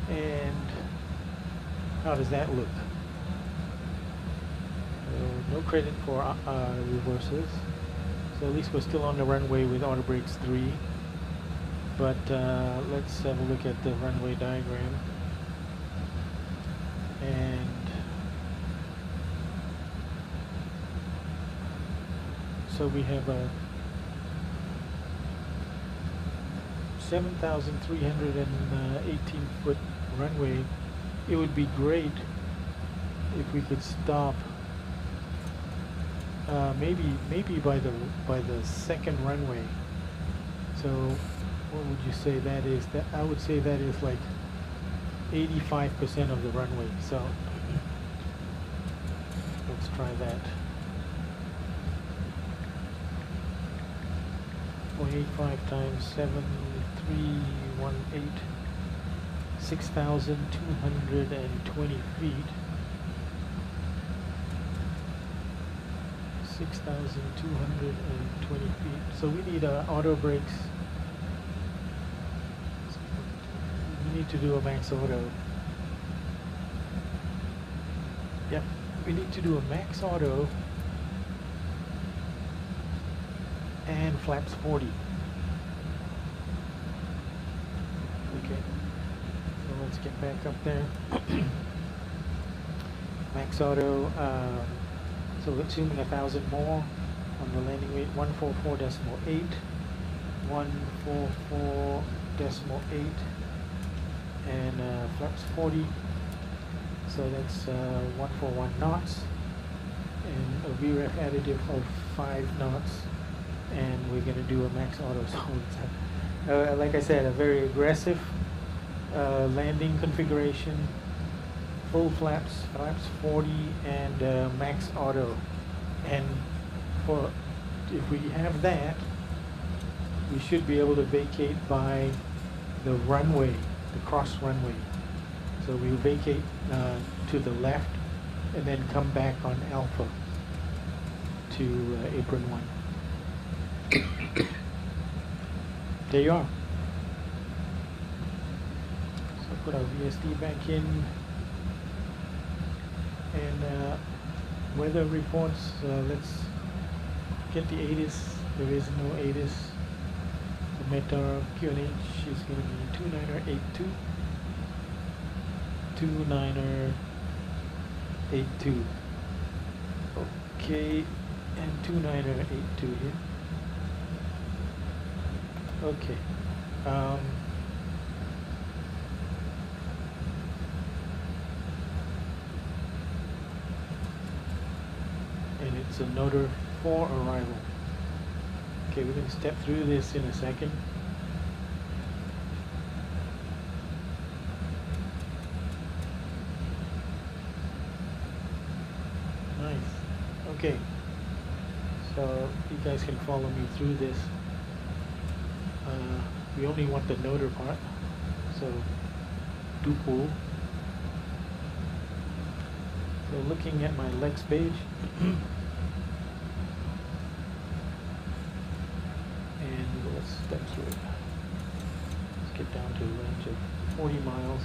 And how does that look? No credit for reverses. So at least we're still on the runway with auto brakes 3. But let's have a look at the runway diagram. And so we have a 7,318 foot runway. It would be great if we could stop maybe by the second runway. So what would you say that is? That I would say that is like 85% of the runway. So let's try that. 0.85 times 7,318, 6,220 feet. 6,220 feet. So we need auto brakes. We need to do a max auto. Yep, we need to do a max auto and flaps 40. Okay, so let's get back up there. Max auto, so we're assuming 1,000 more on the landing weight, 144.8, 144.8, and flaps 40, so that's 141 knots, and a VREF additive of 5 knots. And we're going to do a max auto. So like I said, a very aggressive landing configuration, full flaps 40, and max auto. And if we have that, we should be able to vacate by the runway, the cross runway. So we'll vacate to the left and then come back on Alpha to apron 1. There you are. So put our VSD back in, and weather reports. Let's get the ATIS. There is no ATIS. The METAR QNH is going to be 2982. 2982. Okay, and 2982 here. Okay. And it's a noter for arrival. Okay, we're going to step through this in a second. Nice. Okay. So you guys can follow me through this. We only want the noter part. So duple. So looking at my legs page. And let's step through it. Let's get down to a range of 40 miles.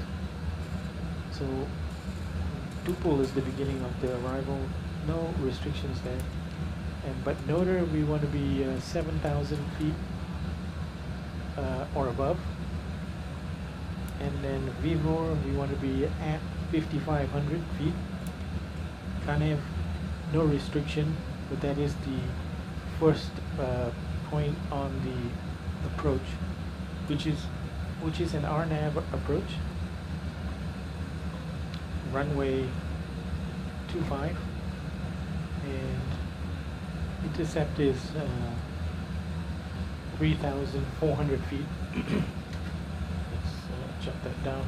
So duple is the beginning of the arrival. No restrictions there. But noter, we want to be 7,000 feet or above. And then Vivor, we want to be at 5,500 feet. Kind of no restriction, but that is the first point on the approach, which is an RNAV approach. Runway 25, and intercept is 3,400 feet. Let's jot that down.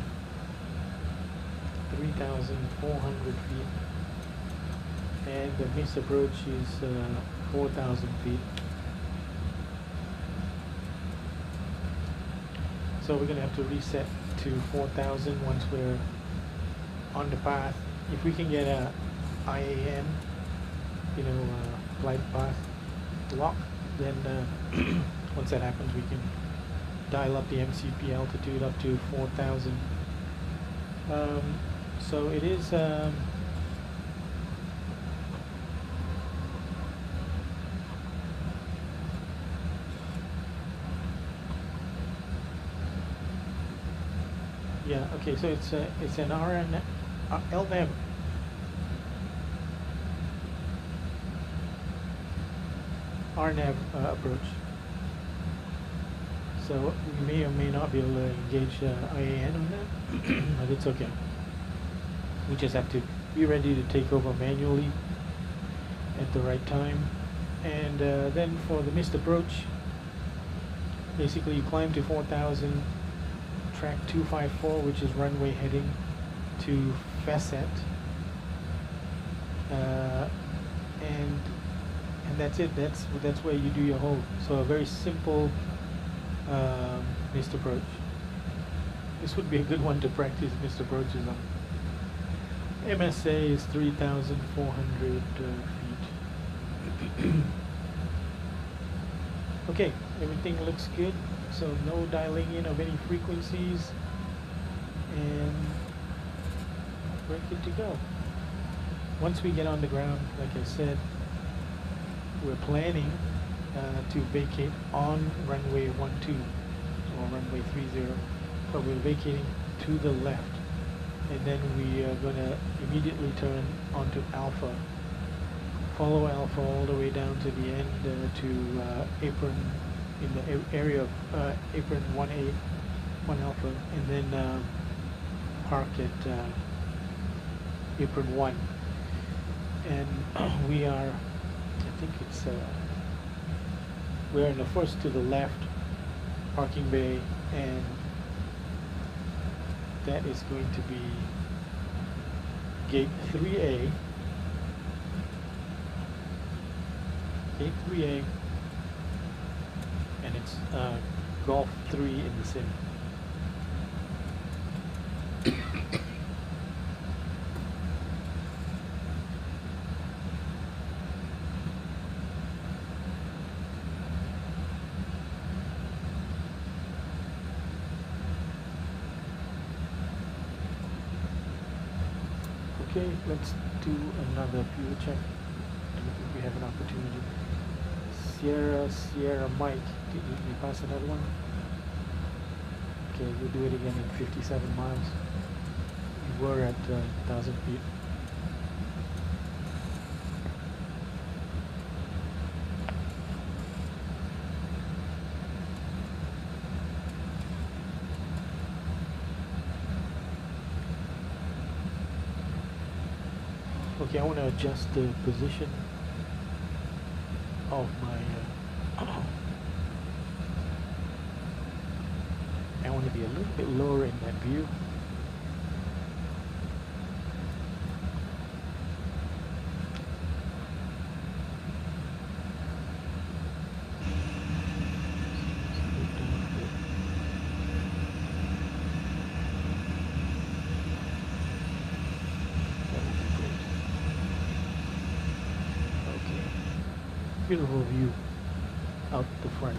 3,400 feet. And the missed approach is 4,000 feet. So we're going to have to reset to 4,000 once we're on the path. If we can get a IAM, flight path lock, then once that happens, we can dial up the MCP altitude up to 4,000. So it is yeah, okay, so it's an LNAV RNAV approach. So we may or may not be able to engage IAN on that, but it's okay. We just have to be ready to take over manually at the right time. And then for the missed approach, basically you climb to 4,000, track 254, which is runway heading to Facet, and that's it. That's where you do your hold. So a very simple missed approach. This would be a good one to practice missed approaches on. MSA is 3,400 feet. Okay, everything looks good. So no dialing in of any frequencies, and we're good to go. Once we get on the ground, like I said, we're planning to vacate on runway 12 or runway 30, but we're vacating to the left, and then we are going to immediately turn onto Alpha, follow Alpha all the way down to the end to apron, in the area of apron 1A, 1 Alpha, and then park at apron 1. And we are, I think it's, we're in the first to the left parking bay, and that is going to be gate 3A. Gate 3A, and it's Golf 3 in the sim. Okay, let's do another fuel check. I don't think we have an opportunity. Sierra Mike, did you pass another one? Okay, we'll do it again in 57 miles. We were at 1,000 feet. Okay, I want to adjust the position of my I want to be a little bit lower in that view. Beautiful view out the front.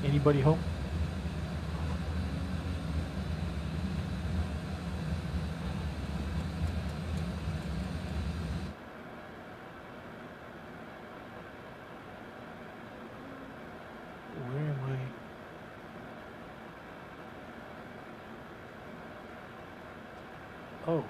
Anybody home? Oh.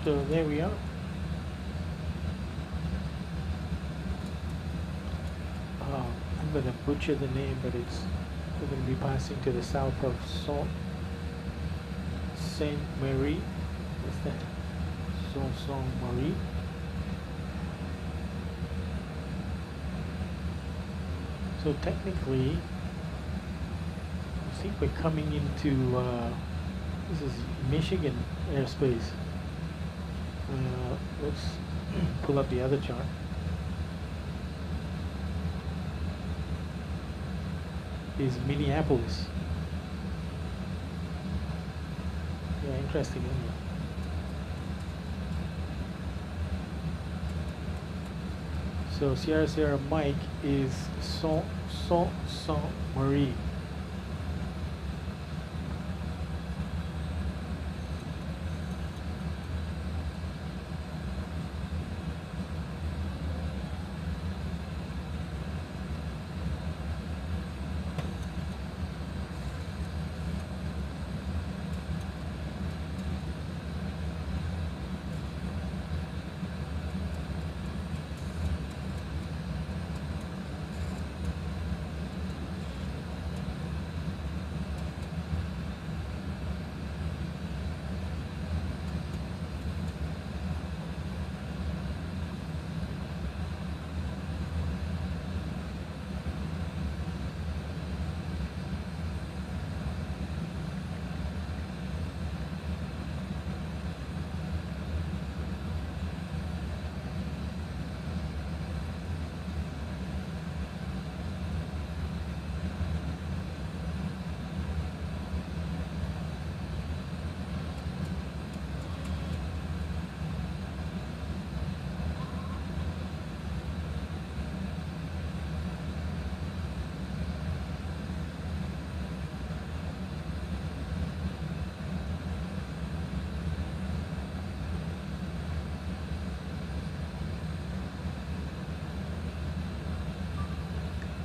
So there we are. I'm going to butcher the name, but we're going to be passing to the south of Saint-Marie. What's that? Saint-Marie. So technically, I think we're coming into, this is Michigan airspace. Let's pull up the other chart. Is Minneapolis. Yeah, interesting, isn't it? So Sierra Sierra Mike is Saint-Marie.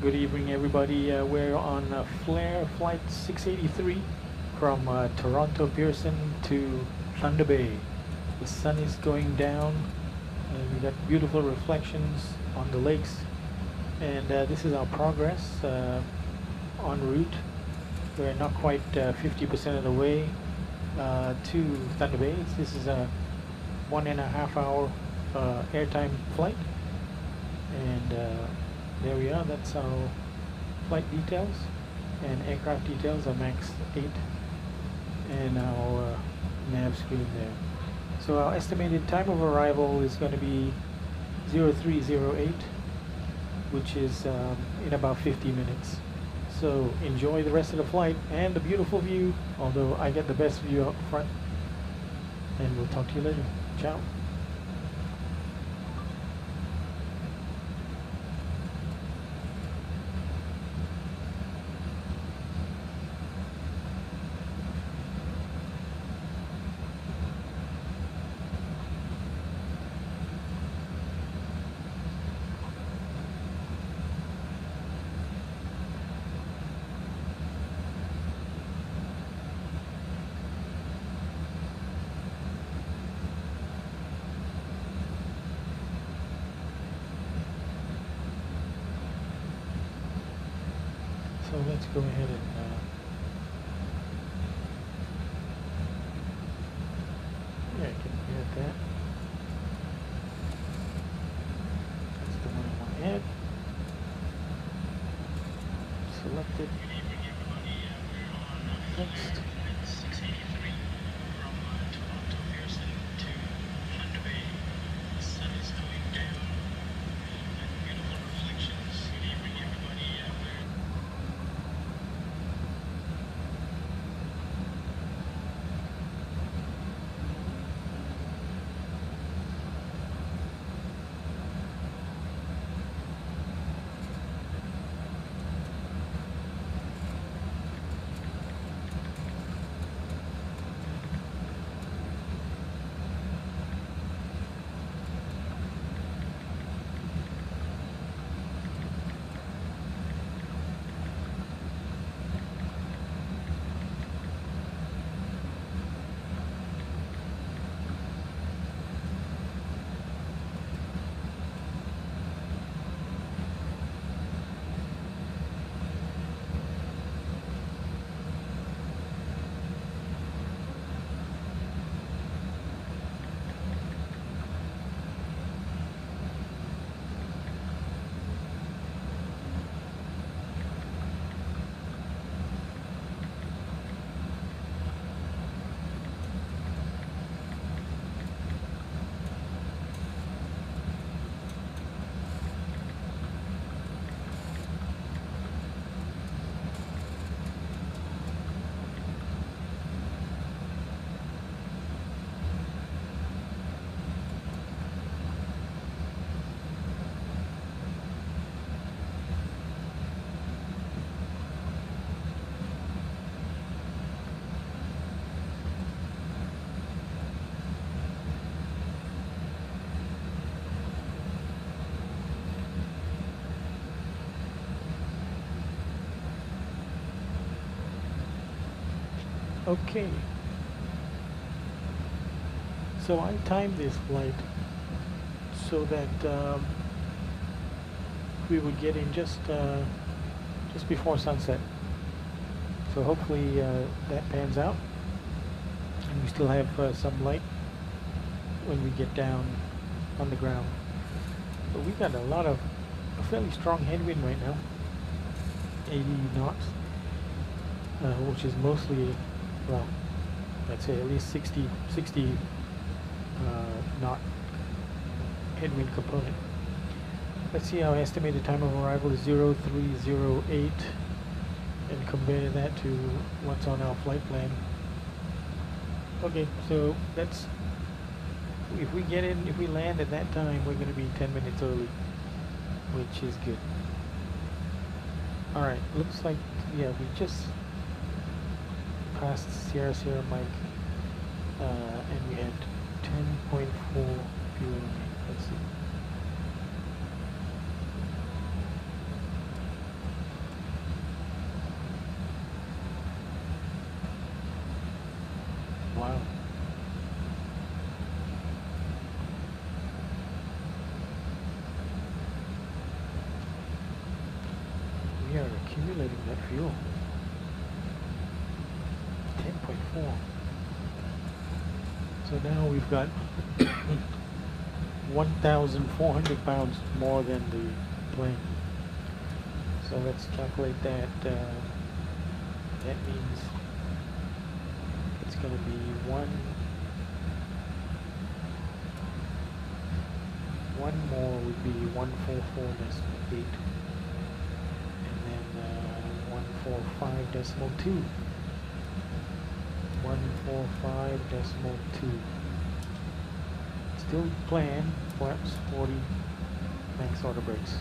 Good evening, everybody. We're on Flair flight 683 from Toronto Pearson to Thunder Bay. The sun is going down, and we got beautiful reflections on the lakes. And this is our progress en route. We're not quite 50% of the way to Thunder Bay. This is a 1.5 hour airtime flight, and there we are. That's our flight details. and aircraft details are max 8, and our nav screen there. So our estimated time of arrival is going to be 0308, which is in about 50 minutes. So enjoy the rest of the flight and the beautiful view, although I get the best view out front. And we'll talk to you later. Ciao. So let's go ahead and yeah, I can add that. That's the one I want to add. Select it. Next. Okay, so I timed this flight so that we would get in just before sunset. So hopefully that pans out, and we still have some light when we get down on the ground. But we got a fairly strong headwind right now, 80 knots, which is mostly, well, I'd say at least 60 knot headwind component. Let's see, our estimated time of arrival is 0308, and compare that to what's on our flight plan. Okay, so that's, if we land at that time, we're going to be 10 minutes early, which is good. Alright, looks like, yeah, we just passed Sierra Mike, and we had 10.4 fuel remaining. Let's see. Wow. We are accumulating that fuel. 10.4. So now we've got 1,400 pounds more than the plane. So let's calculate that. That means it's going to be 1 more would be 144.8, and then 145.2. 145.2. Still plan flaps 40 max auto brakes.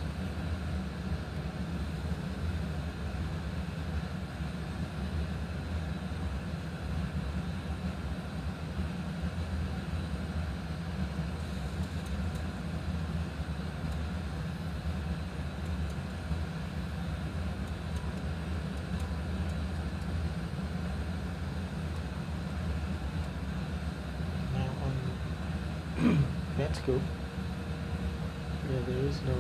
VatScope. Yeah, there is no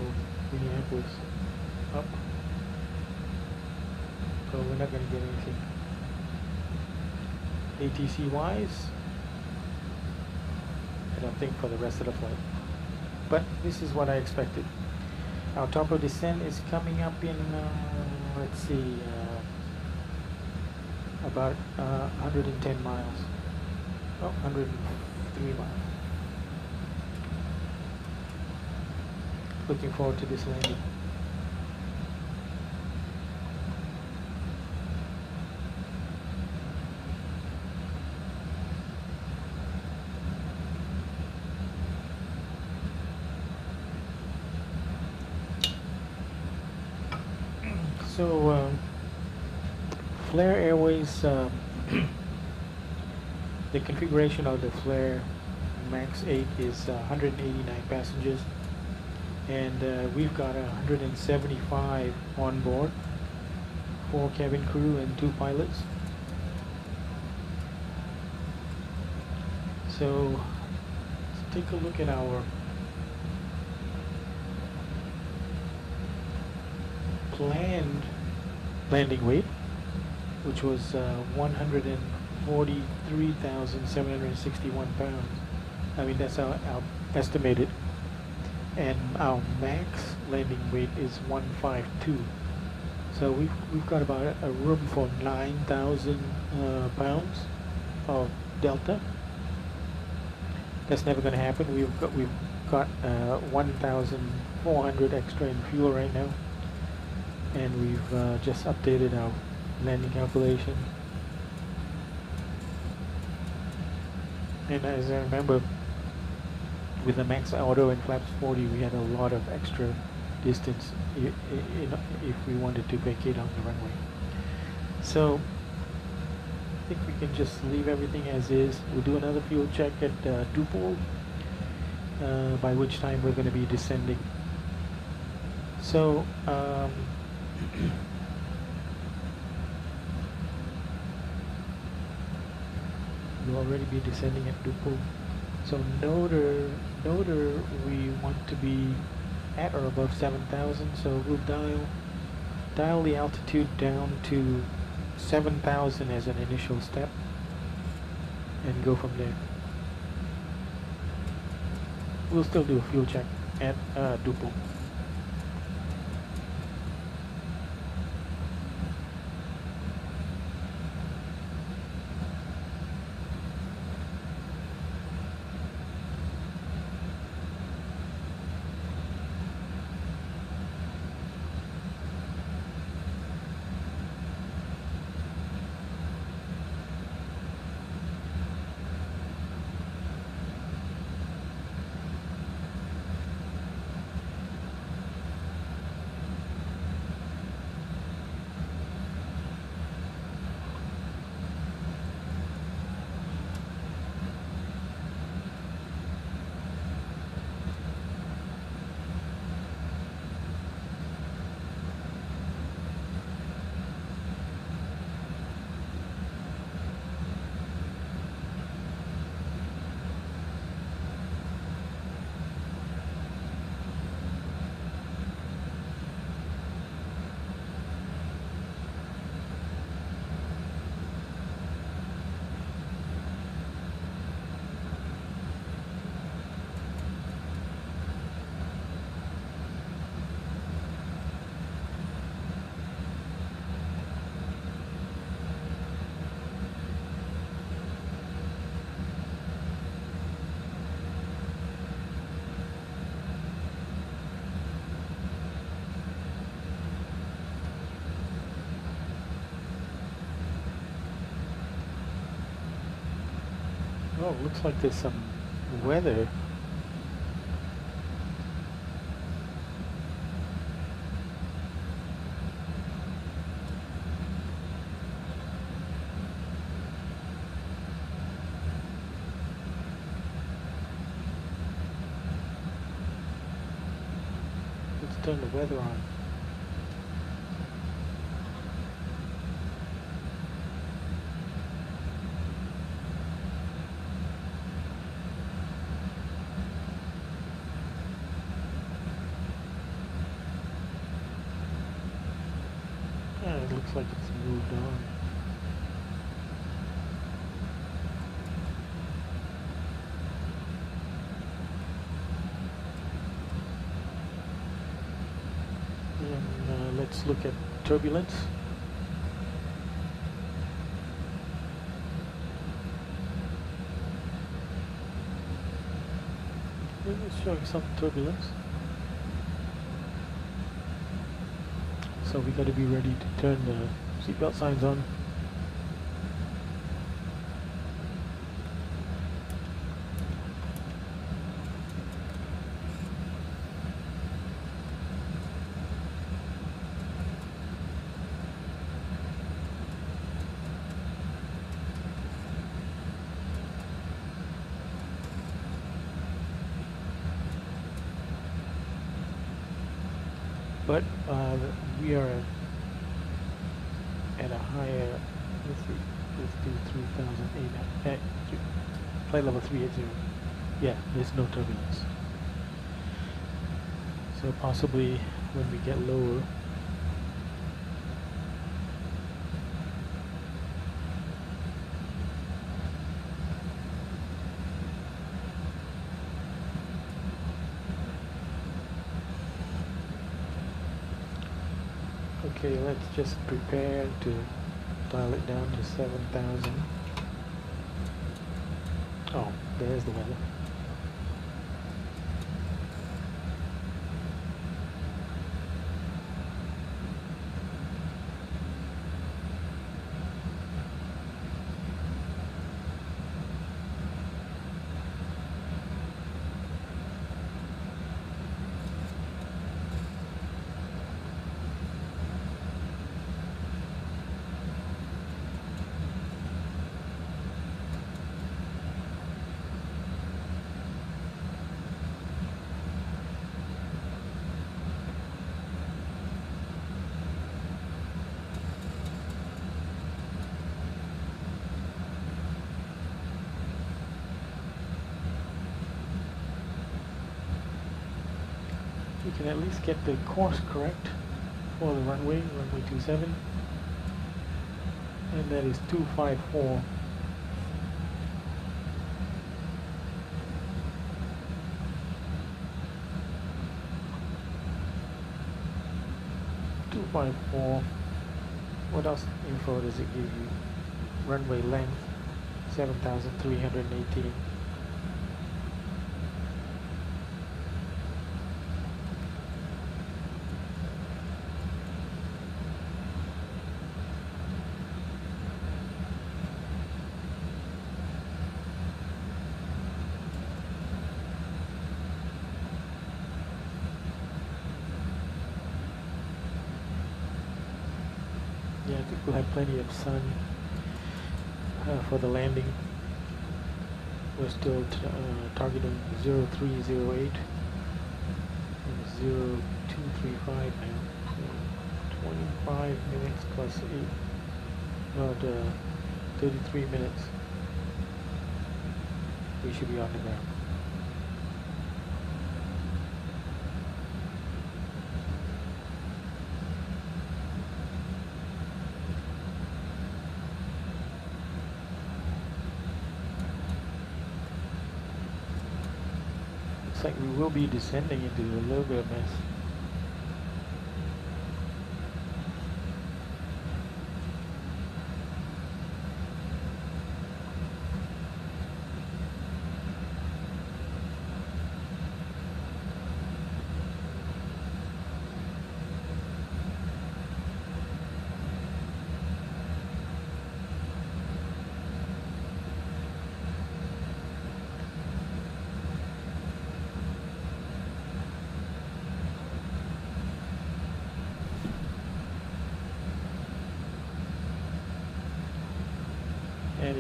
Minneapolis up, so we're not going to get anything. ATC wise, I don't think for the rest of the flight, but this is what I expected. Our top of descent is coming up in let's see, about 110 miles. Oh, 103 miles. Looking forward to this landing. So, Flair Airways, the configuration of the Flair Max 8 is 189 passengers. And we've got 175 on board, 4 cabin crew and 2 pilots. So let's take a look at our planned landing weight, which was 143,761 pounds. I mean, that's our estimated. And our max landing weight is 152. So we've got about a room for 9,000 pounds of delta. That's never going to happen. We've got 1,400 extra in fuel right now, and we've just updated our landing calculation. And as I remember, with the max auto and flaps 40, we had a lot of extra distance if we wanted to vacate on the runway. So I think we can just leave everything as is. We'll do another fuel check at Dupol, by which time we're going to be descending. So we'll already be descending at Dupol. So Noder, we want to be at or above 7,000. So we'll dial the altitude down to 7,000 as an initial step, and go from there. We'll still do a fuel check at Dupol. Oh, looks like there's some weather. Let's turn the weather on. It looks like it's moved on. And let's look at turbulence. It's showing some turbulence. So we got to be ready to turn the seatbelt signs on. But we are at a higher, let's see, let's do 3,800, flight level 380. Yeah, there's no turbulence. So possibly when we get lower, okay, let's just prepare to dial it down to 7,000. Oh, there's the weather. We can at least get the course correct for the runway 27, and that is 254. What else info does it give you? Runway length 7,318. Yeah, I think we'll have plenty of sun for the landing. We're still targeting 0308 and 0235 now. So 25 minutes plus 8, about 33 minutes. We should be on the ground. Looks like we will be descending into a little bit of mess.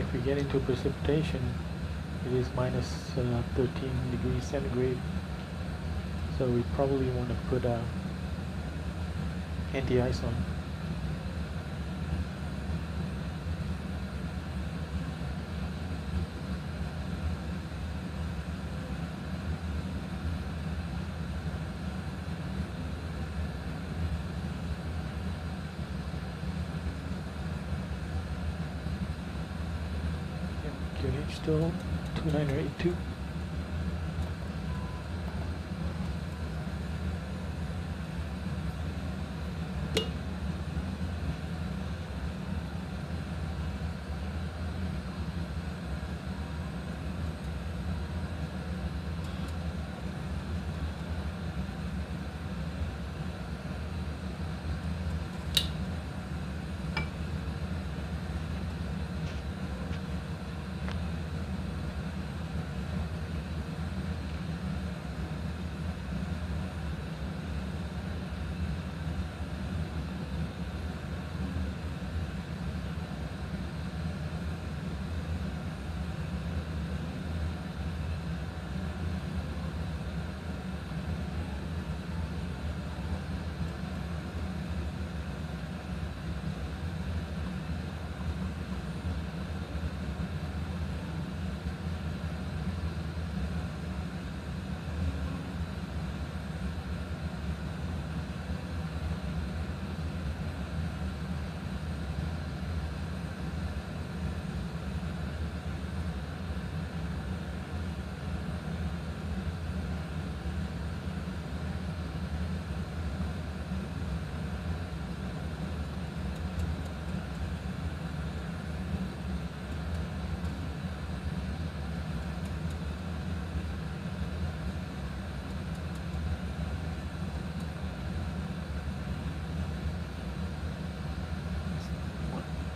if we get into precipitation, it is minus 13 degrees centigrade. So we probably want to put anti-ice on. QNH still 2982.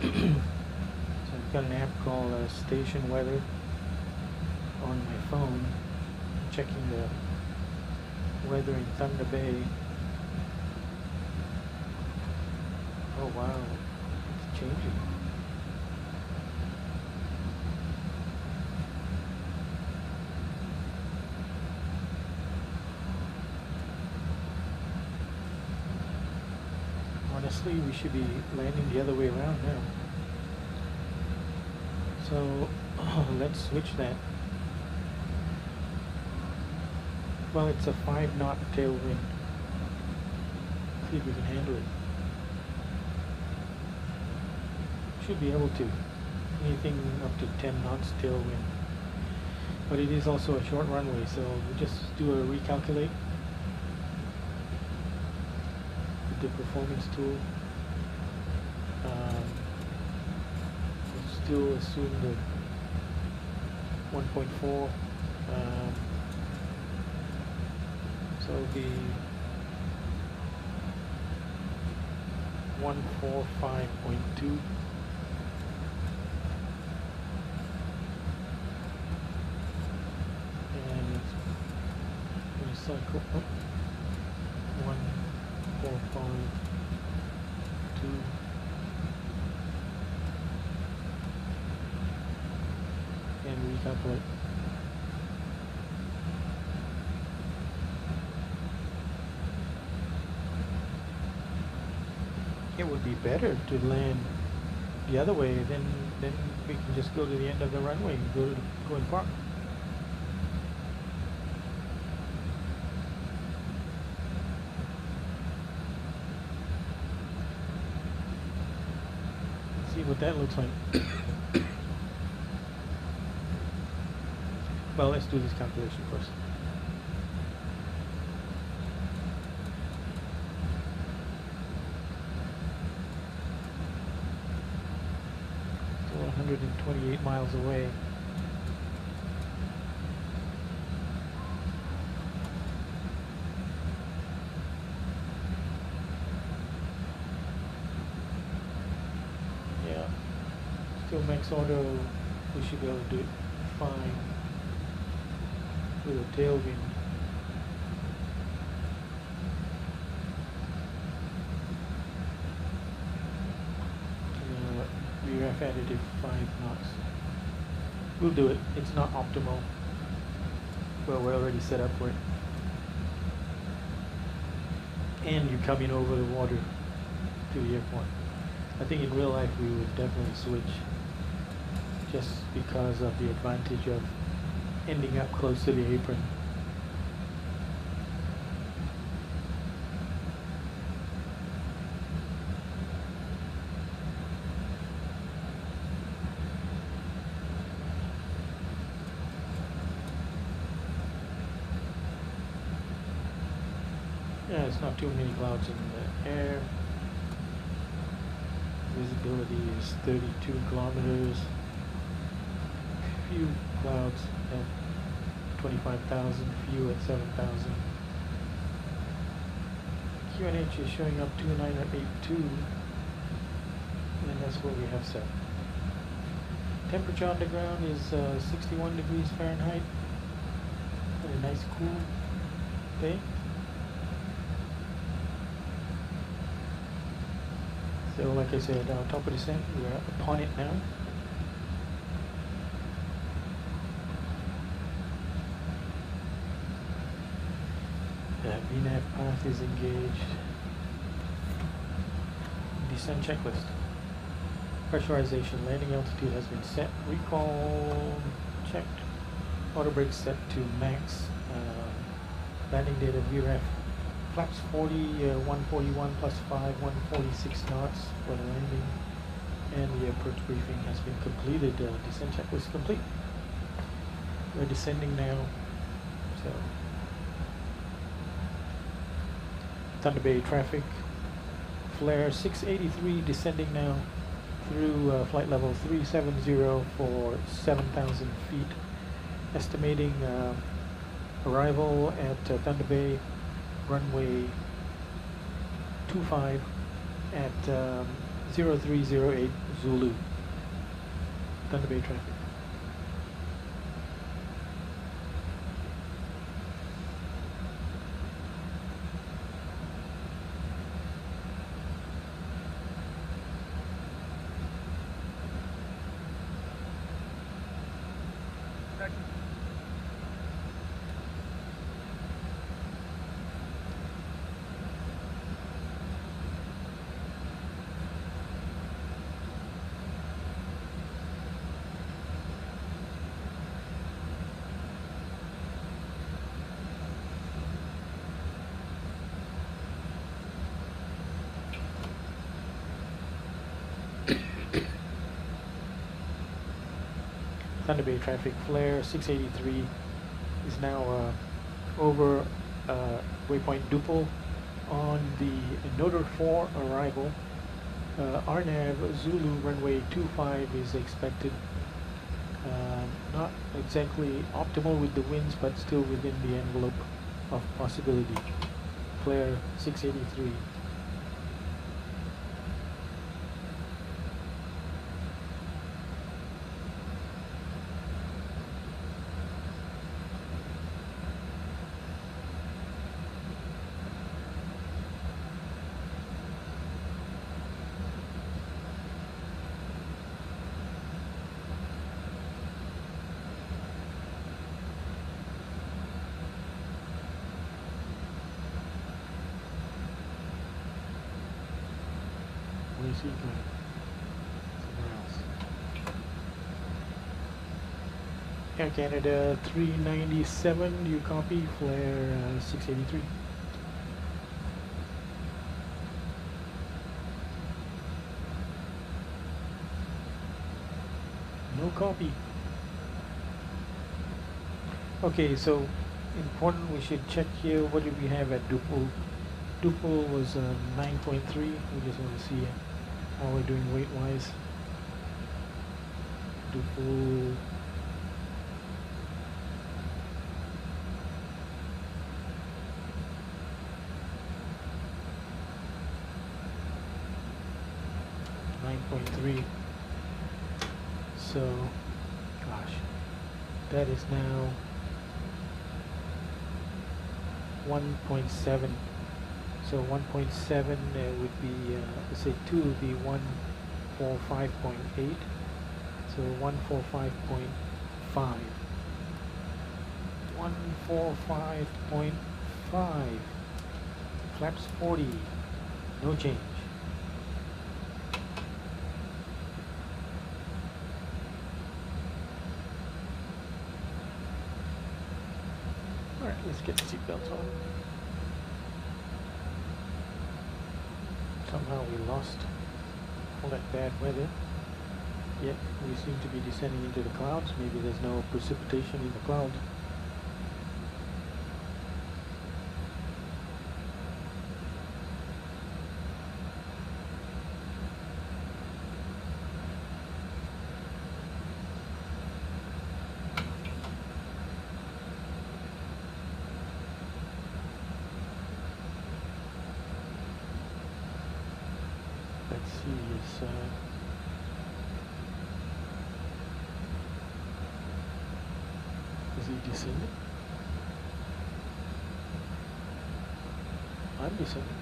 So I've got an app called Station Weather on my phone, checking the weather in Thunder Bay. Oh wow, it's changing. Honestly, we should be landing the other way around now. So let's switch that. Well, it's a 5-knot tailwind. See if we can handle it. Should be able to. Anything up to 10 knots tailwind. But it is also a short runway, so we'll just do a recalculate. The performance tool. We'll still assume the 1.4. So it'll be 145.2. And it's going to cycle up 145.2. And recalculate. It would be better to land the other way, then we can just go to the end of the runway and go and park. Let's see what that looks like. Well, let's do this calculation first. Still 128 miles away. Yeah. Still max auto, we should be able to do it fine. With a tailwind. VRF additive 5 knots. We'll do it. It's not optimal. Well, we're already set up for it. And you're coming over the water to the airport. I think in real life we would definitely switch, just because of the advantage of ending up close to the apron. Yeah, it's not too many clouds in the air. Visibility is 32 kilometers. Few clouds at 25,000, few at 7,000. QNH is showing up 2982, and that's what we have set. Temperature on the ground is 61 degrees Fahrenheit. A nice cool day. So like I said, top of descent, we are upon it now. VNAV path is engaged. Descent checklist. Pressurization, landing altitude has been set. Recall checked. Auto brake set to max. Landing data VREF. Flaps 40, 141 plus 5, 146 knots for the landing. And the approach briefing has been completed. Descent checklist complete. We're descending now. So Thunder Bay traffic. Flair 683 descending now through flight level 370 for 7,000 feet. Estimating arrival at Thunder Bay runway 25 at 0308 Zulu. Thunder Bay traffic. Thunder Bay traffic. Flair 683 is now over waypoint Dupel on the Notor 4 arrival. RNAV Zulu runway 25 is expected. Not exactly optimal with the winds, but still within the envelope of possibility. Flair 683. Air Canada 397, do you copy? Flair 683. No copy. Okay, so important, we should check here. What did we have at Dupel? Dupel was 9.3. We just want to see how we're doing weight wise. Dupel. .3. So, gosh, that is now 1.7. So 1.7 would be, let's say 2 would be 145.8. So 145.8 145. 145.5. Flaps 40. No change. Alright, let's get the seatbelts on. Somehow we lost all that bad weather. Yet we seem to be descending into the clouds. Maybe there's no precipitation in the clouds. Let's see, is he descending? I'm descending.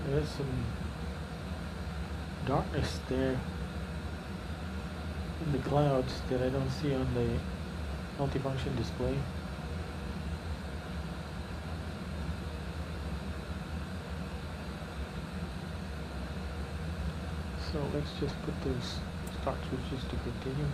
There's some darkness there in the clouds that I don't see on the multifunction display. So let's just put those start switches to continue.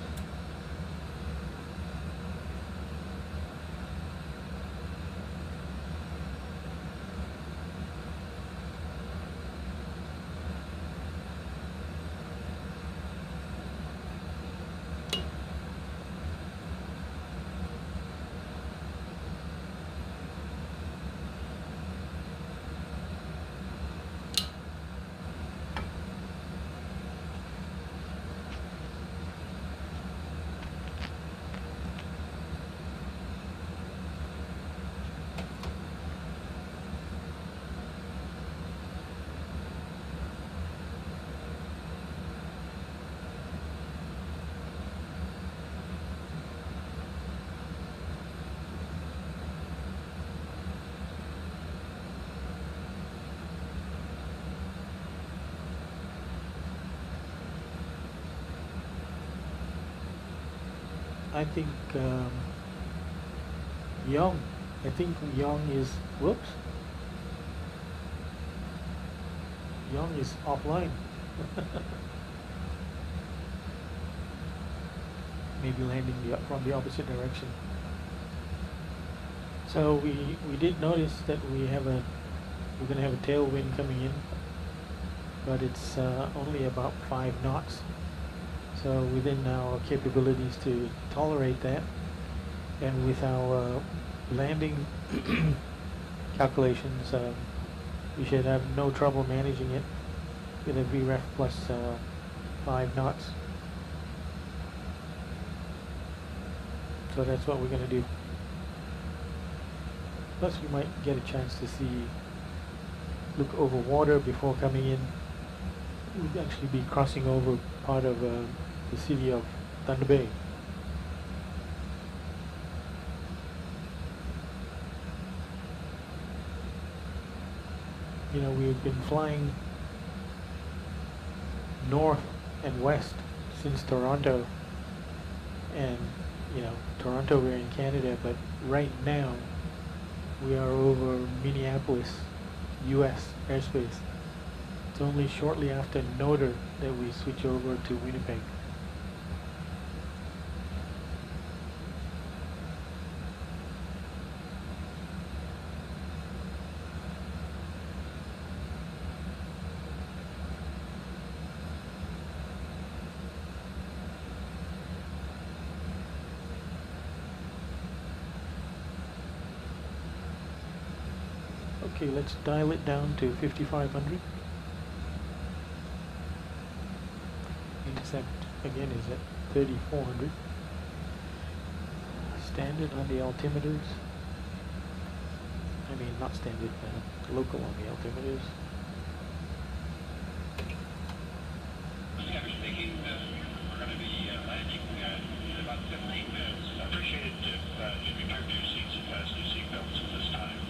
I think Young is, whoops, Young is offline. Maybe landing from the opposite direction. So we did notice that we're gonna have a tailwind coming in, but it's only about 5 knots. So within our capabilities to tolerate that, and with our landing calculations, we should have no trouble managing it with a VREF plus 5 knots. So that's what we're going to do. Plus we might get a chance to look over water before coming in. We'll actually be crossing over part of the city of Thunder Bay. You know, we've been flying north and west since Toronto, and you know, Toronto, we're in Canada, but right now we are over Minneapolis, US airspace. It's only shortly after Noder that we switch over to Winnipeg. Okay, let's dial it down to 5500. Intercept again is at 3400. Standard on the altimeters. I mean, not standard, local on the altimeters. Speaking, we're going to be landing in about 15 minutes. I appreciate it if you return to your seats and fasten your seatbelts at this time.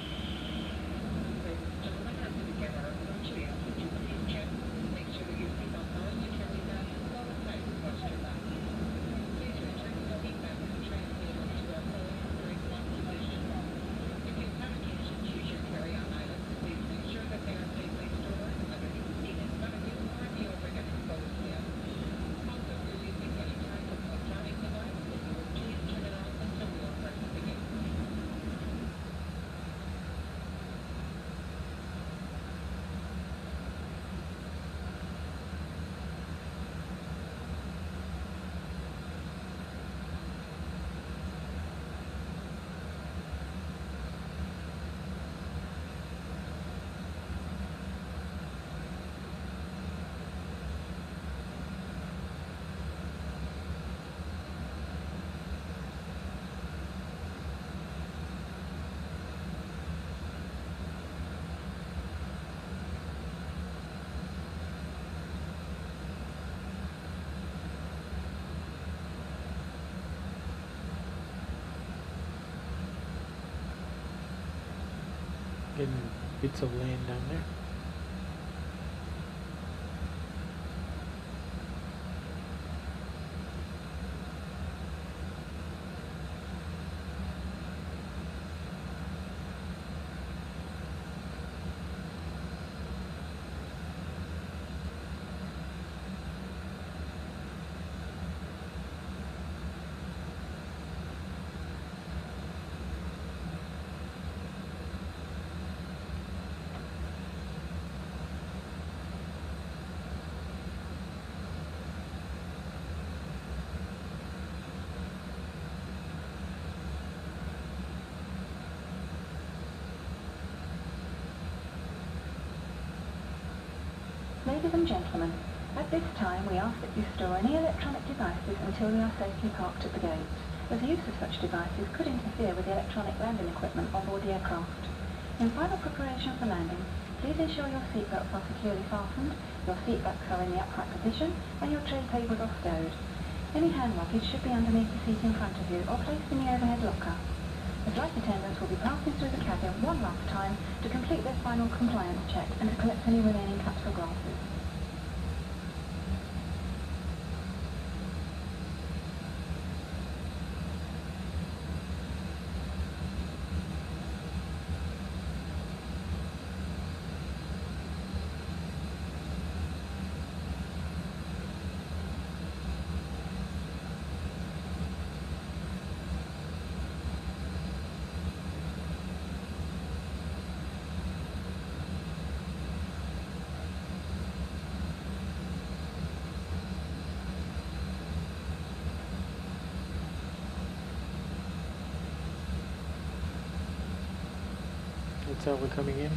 Getting bits of land down there. Ladies and gentlemen, at this time we ask that you store any electronic devices until we are safely parked at the gate, as the use of such devices could interfere with the electronic landing equipment on board the aircraft. In final preparation for landing, please ensure your seatbelts are securely fastened, your seatbacks are in the upright position, and your tray tables are stowed. Any hand luggage should be underneath the seat in front of you or placed in the overhead locker. The flight attendants will be passing through the cabin one last time to complete their final compliance check and to collect any remaining cups or glasses. That's how we're coming in.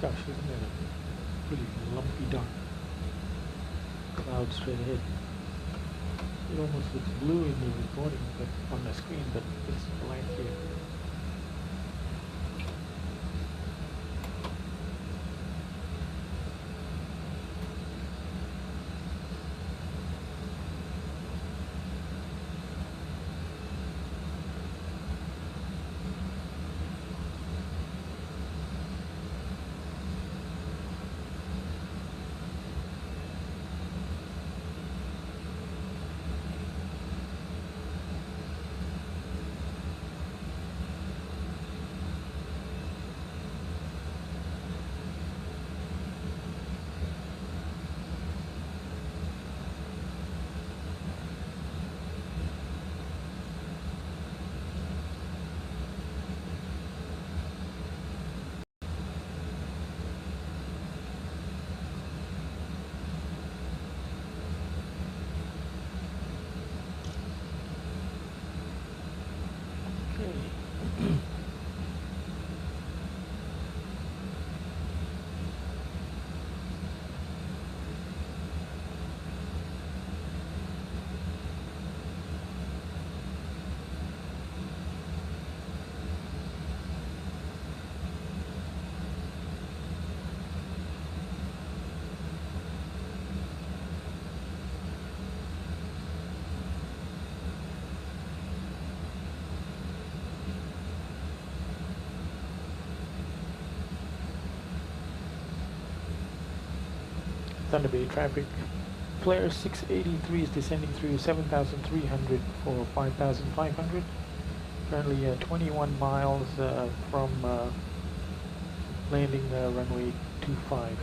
Gosh, isn't it a pretty lumpy dark cloud straight ahead? It almost looks blue in the recording, but on the screen, but it's blank here. Thunder Bay traffic. Flair 683 is descending through 7,300 for 5,500. Currently 21 miles from landing runway 25.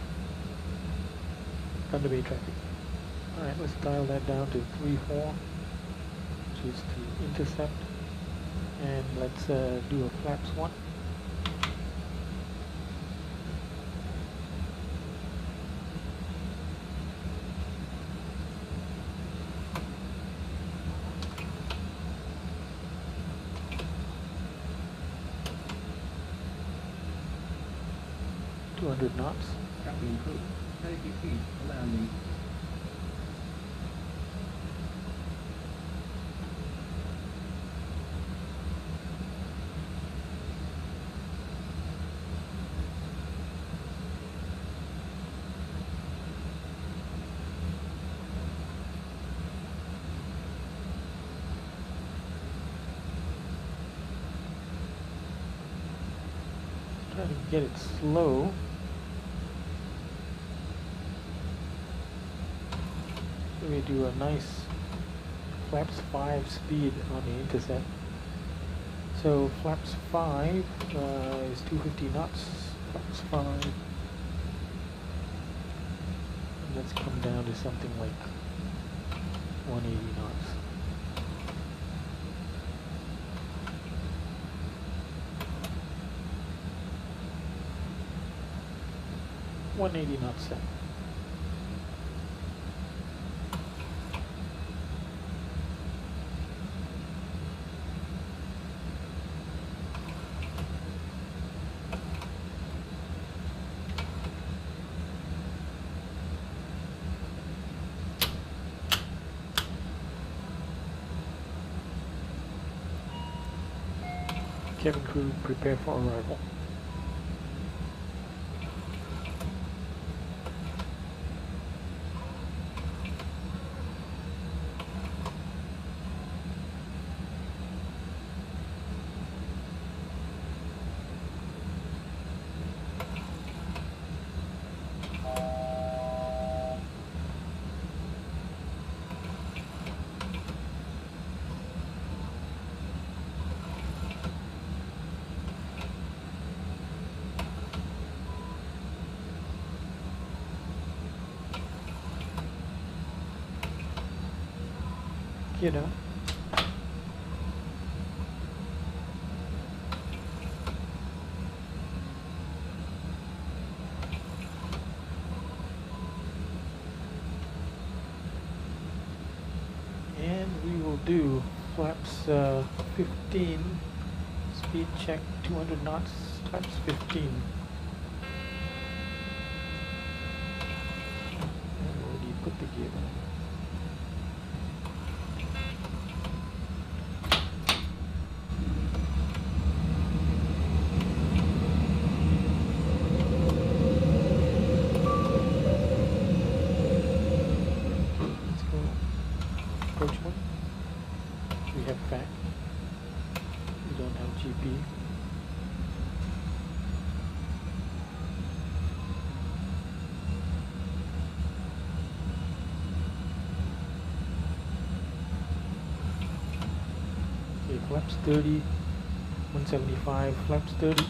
Thunder Bay traffic. Alright, let's dial that down to 34, which is the intercept. And let's do a flaps 1. Knots. Cabin crew, take your feet, allow me. Try to get it slow. We do a nice flaps 5 speed on the intercept. So flaps 5 is 250 knots. Flaps 5. And let's come down to something like 180 knots. .180 knots set. Cabin crew, prepare for arrival. You know. And we will do flaps 15, speed check 200 knots, flaps 15. the gear down. Let's go. Approach one. We have FAC. We don't have GP. Flaps 30, 175, flaps 30.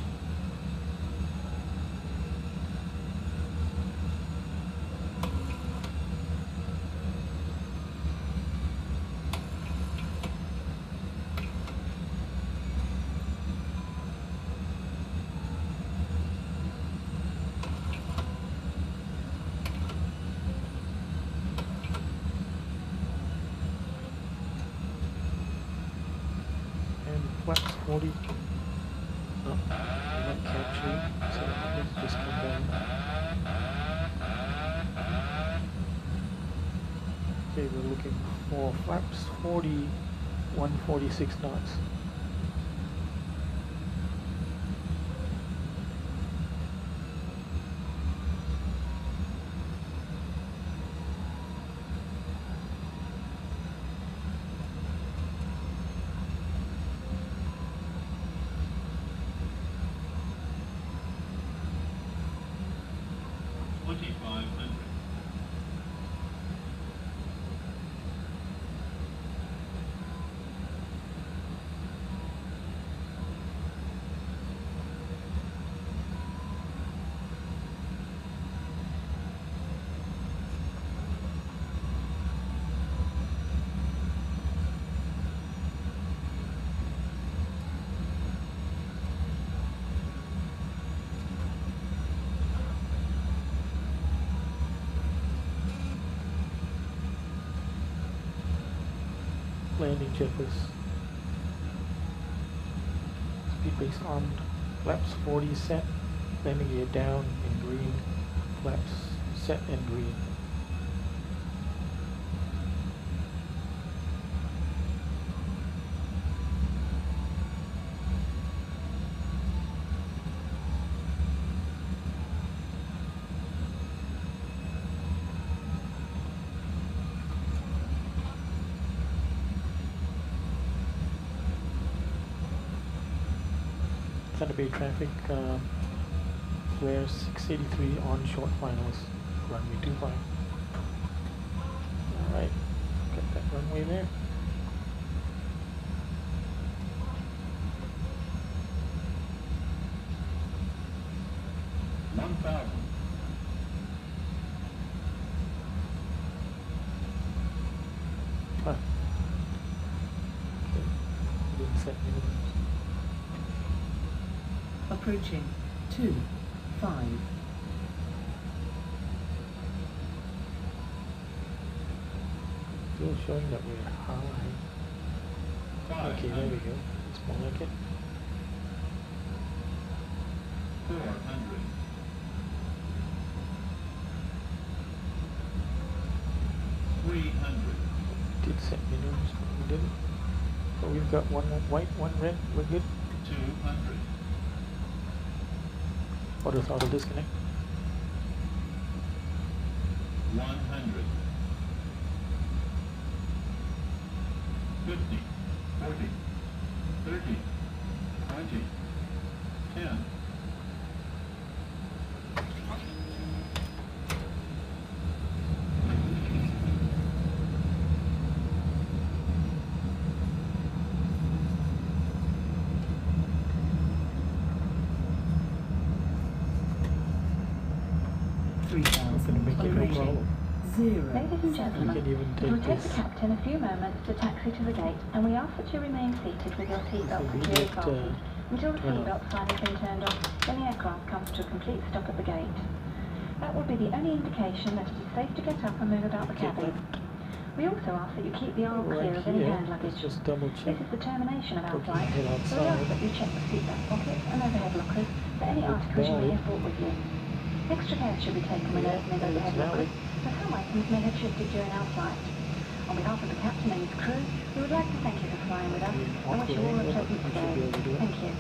Flaps 40. Oh, we're not capturing, so let's just come down. Okay, we're looking for flaps 40, 146 knots. Landing checkers. Speed base armed. Flaps 40 set. Landing gear down in green. Flaps set in green. Thunder Bay traffic, Flair 683 on short finals, runway 25. Alright, got that runway there. Huh. Okay, didn't set minimums. Approaching 2, 5. Still showing that we're high. Okay, there we go. It's more like it. 400. Did set minimums, but we didn't. So we've got one white, one red. We're good. 200. Auto throttle disconnect. 100. 50. 40. 30. 20. 10. Ladies and gentlemen, it will take the captain a few moments to taxi to the gate, and we ask that you remain seated with your seatbelt securely fastened until the seatbelt sign has been turned off when the aircraft comes to a complete stop at the gate. That will be the only indication that it is safe to get up and move about the cabin. We also ask that you keep the aisle clear of any hand luggage. Just double check. This is the termination of our flight, so we ask that you check the seatbelt pockets and overhead lockers for any articles you may have brought with you. Extra care should be taken when opening overhead lockers, but some items may have shifted during our flight. On behalf of the captain and his crew, we would like to thank you for flying with us and wish you all a pleasant stay. Thank you.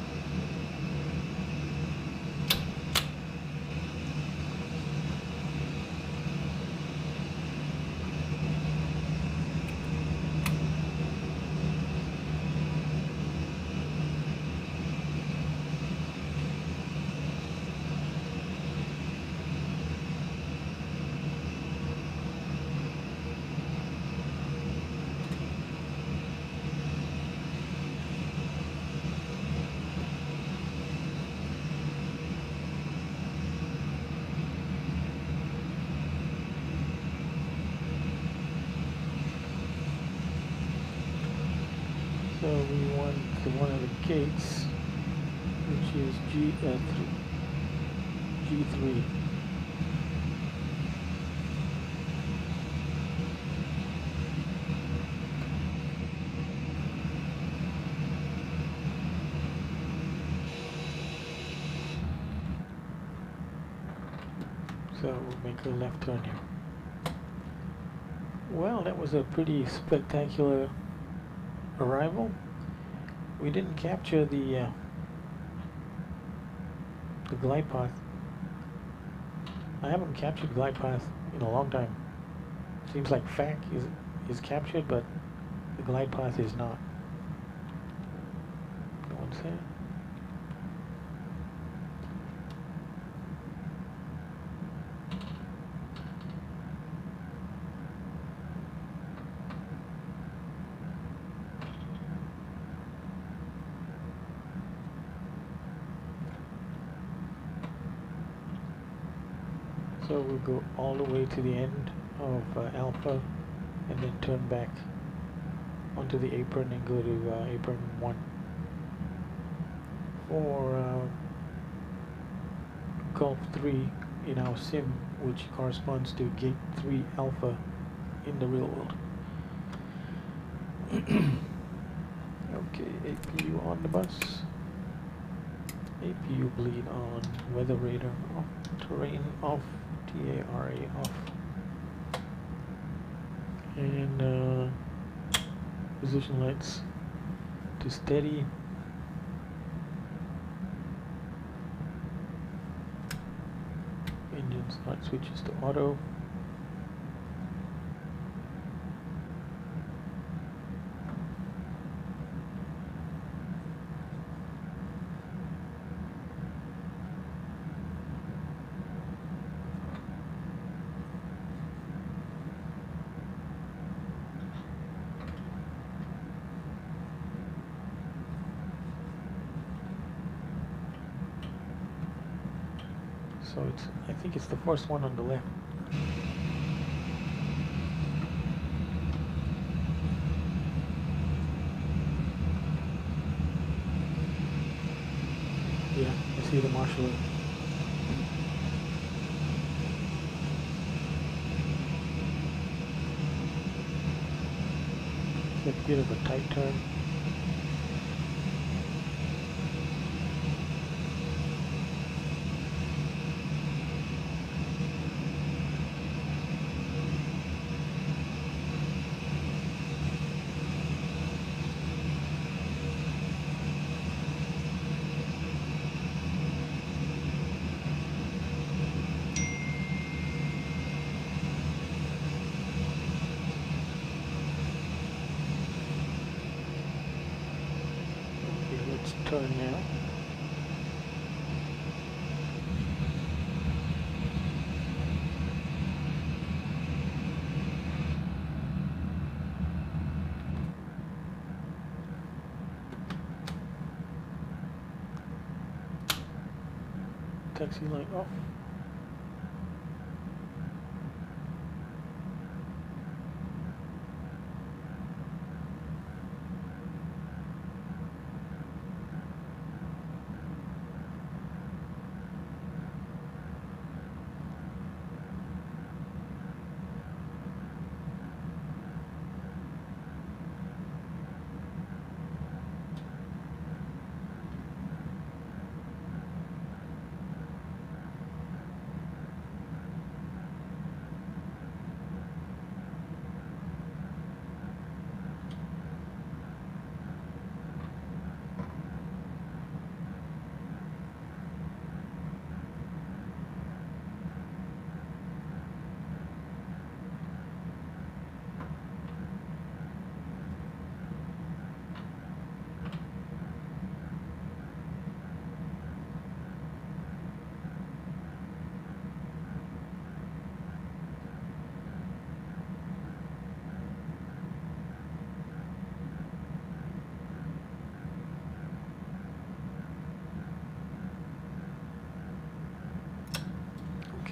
So we want the one of the gates, which is G3. So we'll make a left turn here. Well, that was a pretty spectacular arrival. We didn't capture the glide path. I haven't captured glide path in a long time. Seems like FAC is captured, but the glide path is not. No one's there. So we'll go all the way to the end of Alpha and then turn back onto the apron and go to apron 1 for Gulf 3 in our sim, which corresponds to gate 3 Alpha in the real world. Okay, APU on the bus. APU bleed on, weather radar off, terrain off, TARA off, and position lights to steady, engine start switches to auto. So it's, I think it's the first one on the left. Yeah, I see the marshal. It's a bit of a tight turn. Turn now. Taxi light off.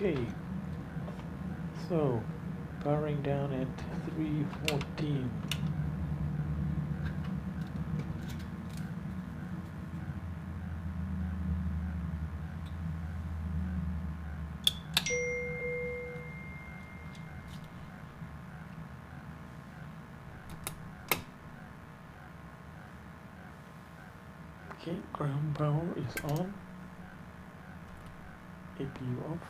Okay, so powering down at 3:14. Okay, ground power is on. APU off.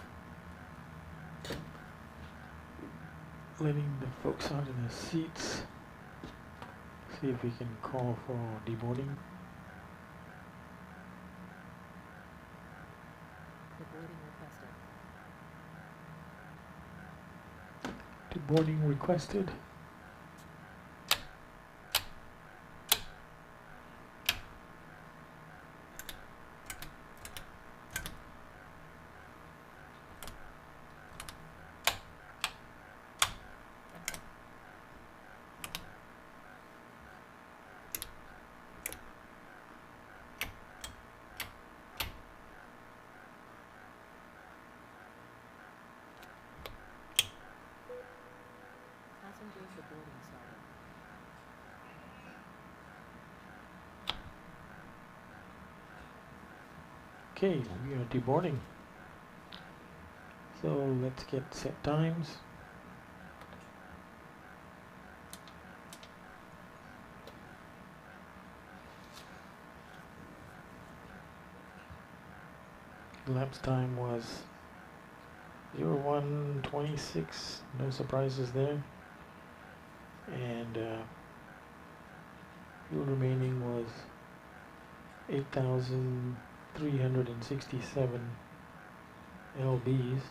Letting the folks out in the seats. See if we can call for deboarding. Deboarding requested. Okay, we are deboarding. So let's get set times. Elapsed time was 01:26, no surprises there. And fuel remaining was 8,367 lbs.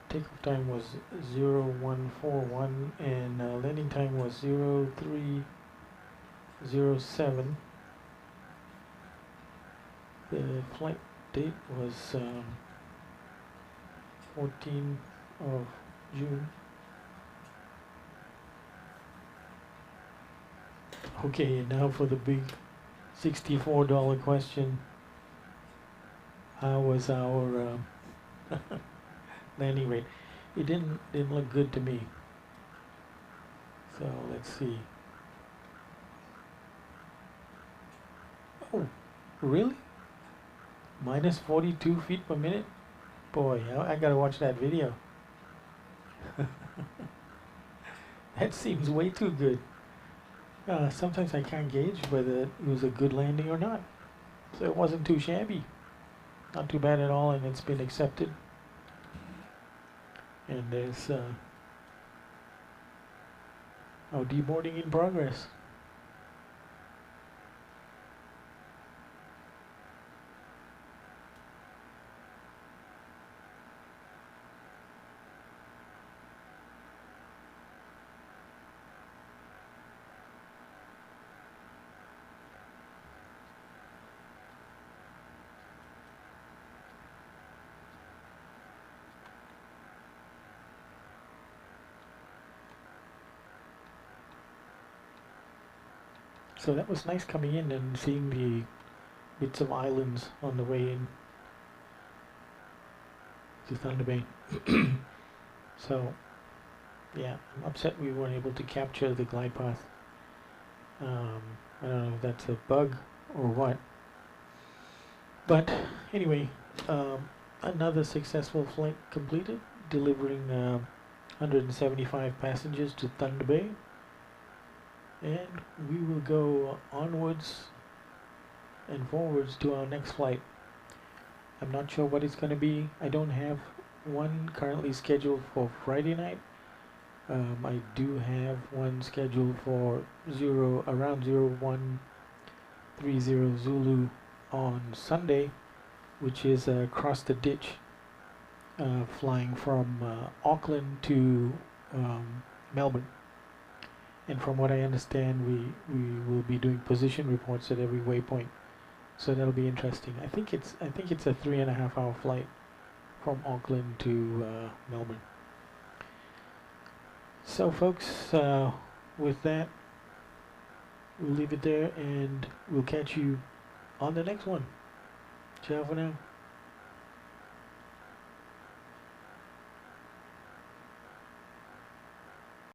Takeoff time was 0141 and landing time was 0307. The flight date was 14th of June. Okay, and now for the big $64 question. How was our landing rate? It didn't look good to me. So let's see. Oh, really? Minus 42 feet per minute? Boy, I gotta watch that video. That seems way too good. Sometimes I can't gauge whether it was a good landing or not. So it wasn't too shabby. Not too bad at all, and it's been accepted. And there's deboarding in progress. So that was nice coming in and seeing the bits of islands on the way in to Thunder Bay. So, yeah, I'm upset we weren't able to capture the glide path. I don't know if that's a bug or what. But anyway, another successful flight completed, delivering 175 passengers to Thunder Bay. And we will go onwards and forwards to our next flight. I'm not sure what it's going to be. I don't have one currently scheduled for Friday night. I do have one scheduled for around 0130 Zulu on Sunday, which is across the ditch, flying from Auckland to Melbourne. And from what I understand, we will be doing position reports at every waypoint, so that'll be interesting. I think it's a 3.5 hour flight from Auckland to Melbourne. So, folks, with that, we'll leave it there, and we'll catch you on the next one. Ciao for now.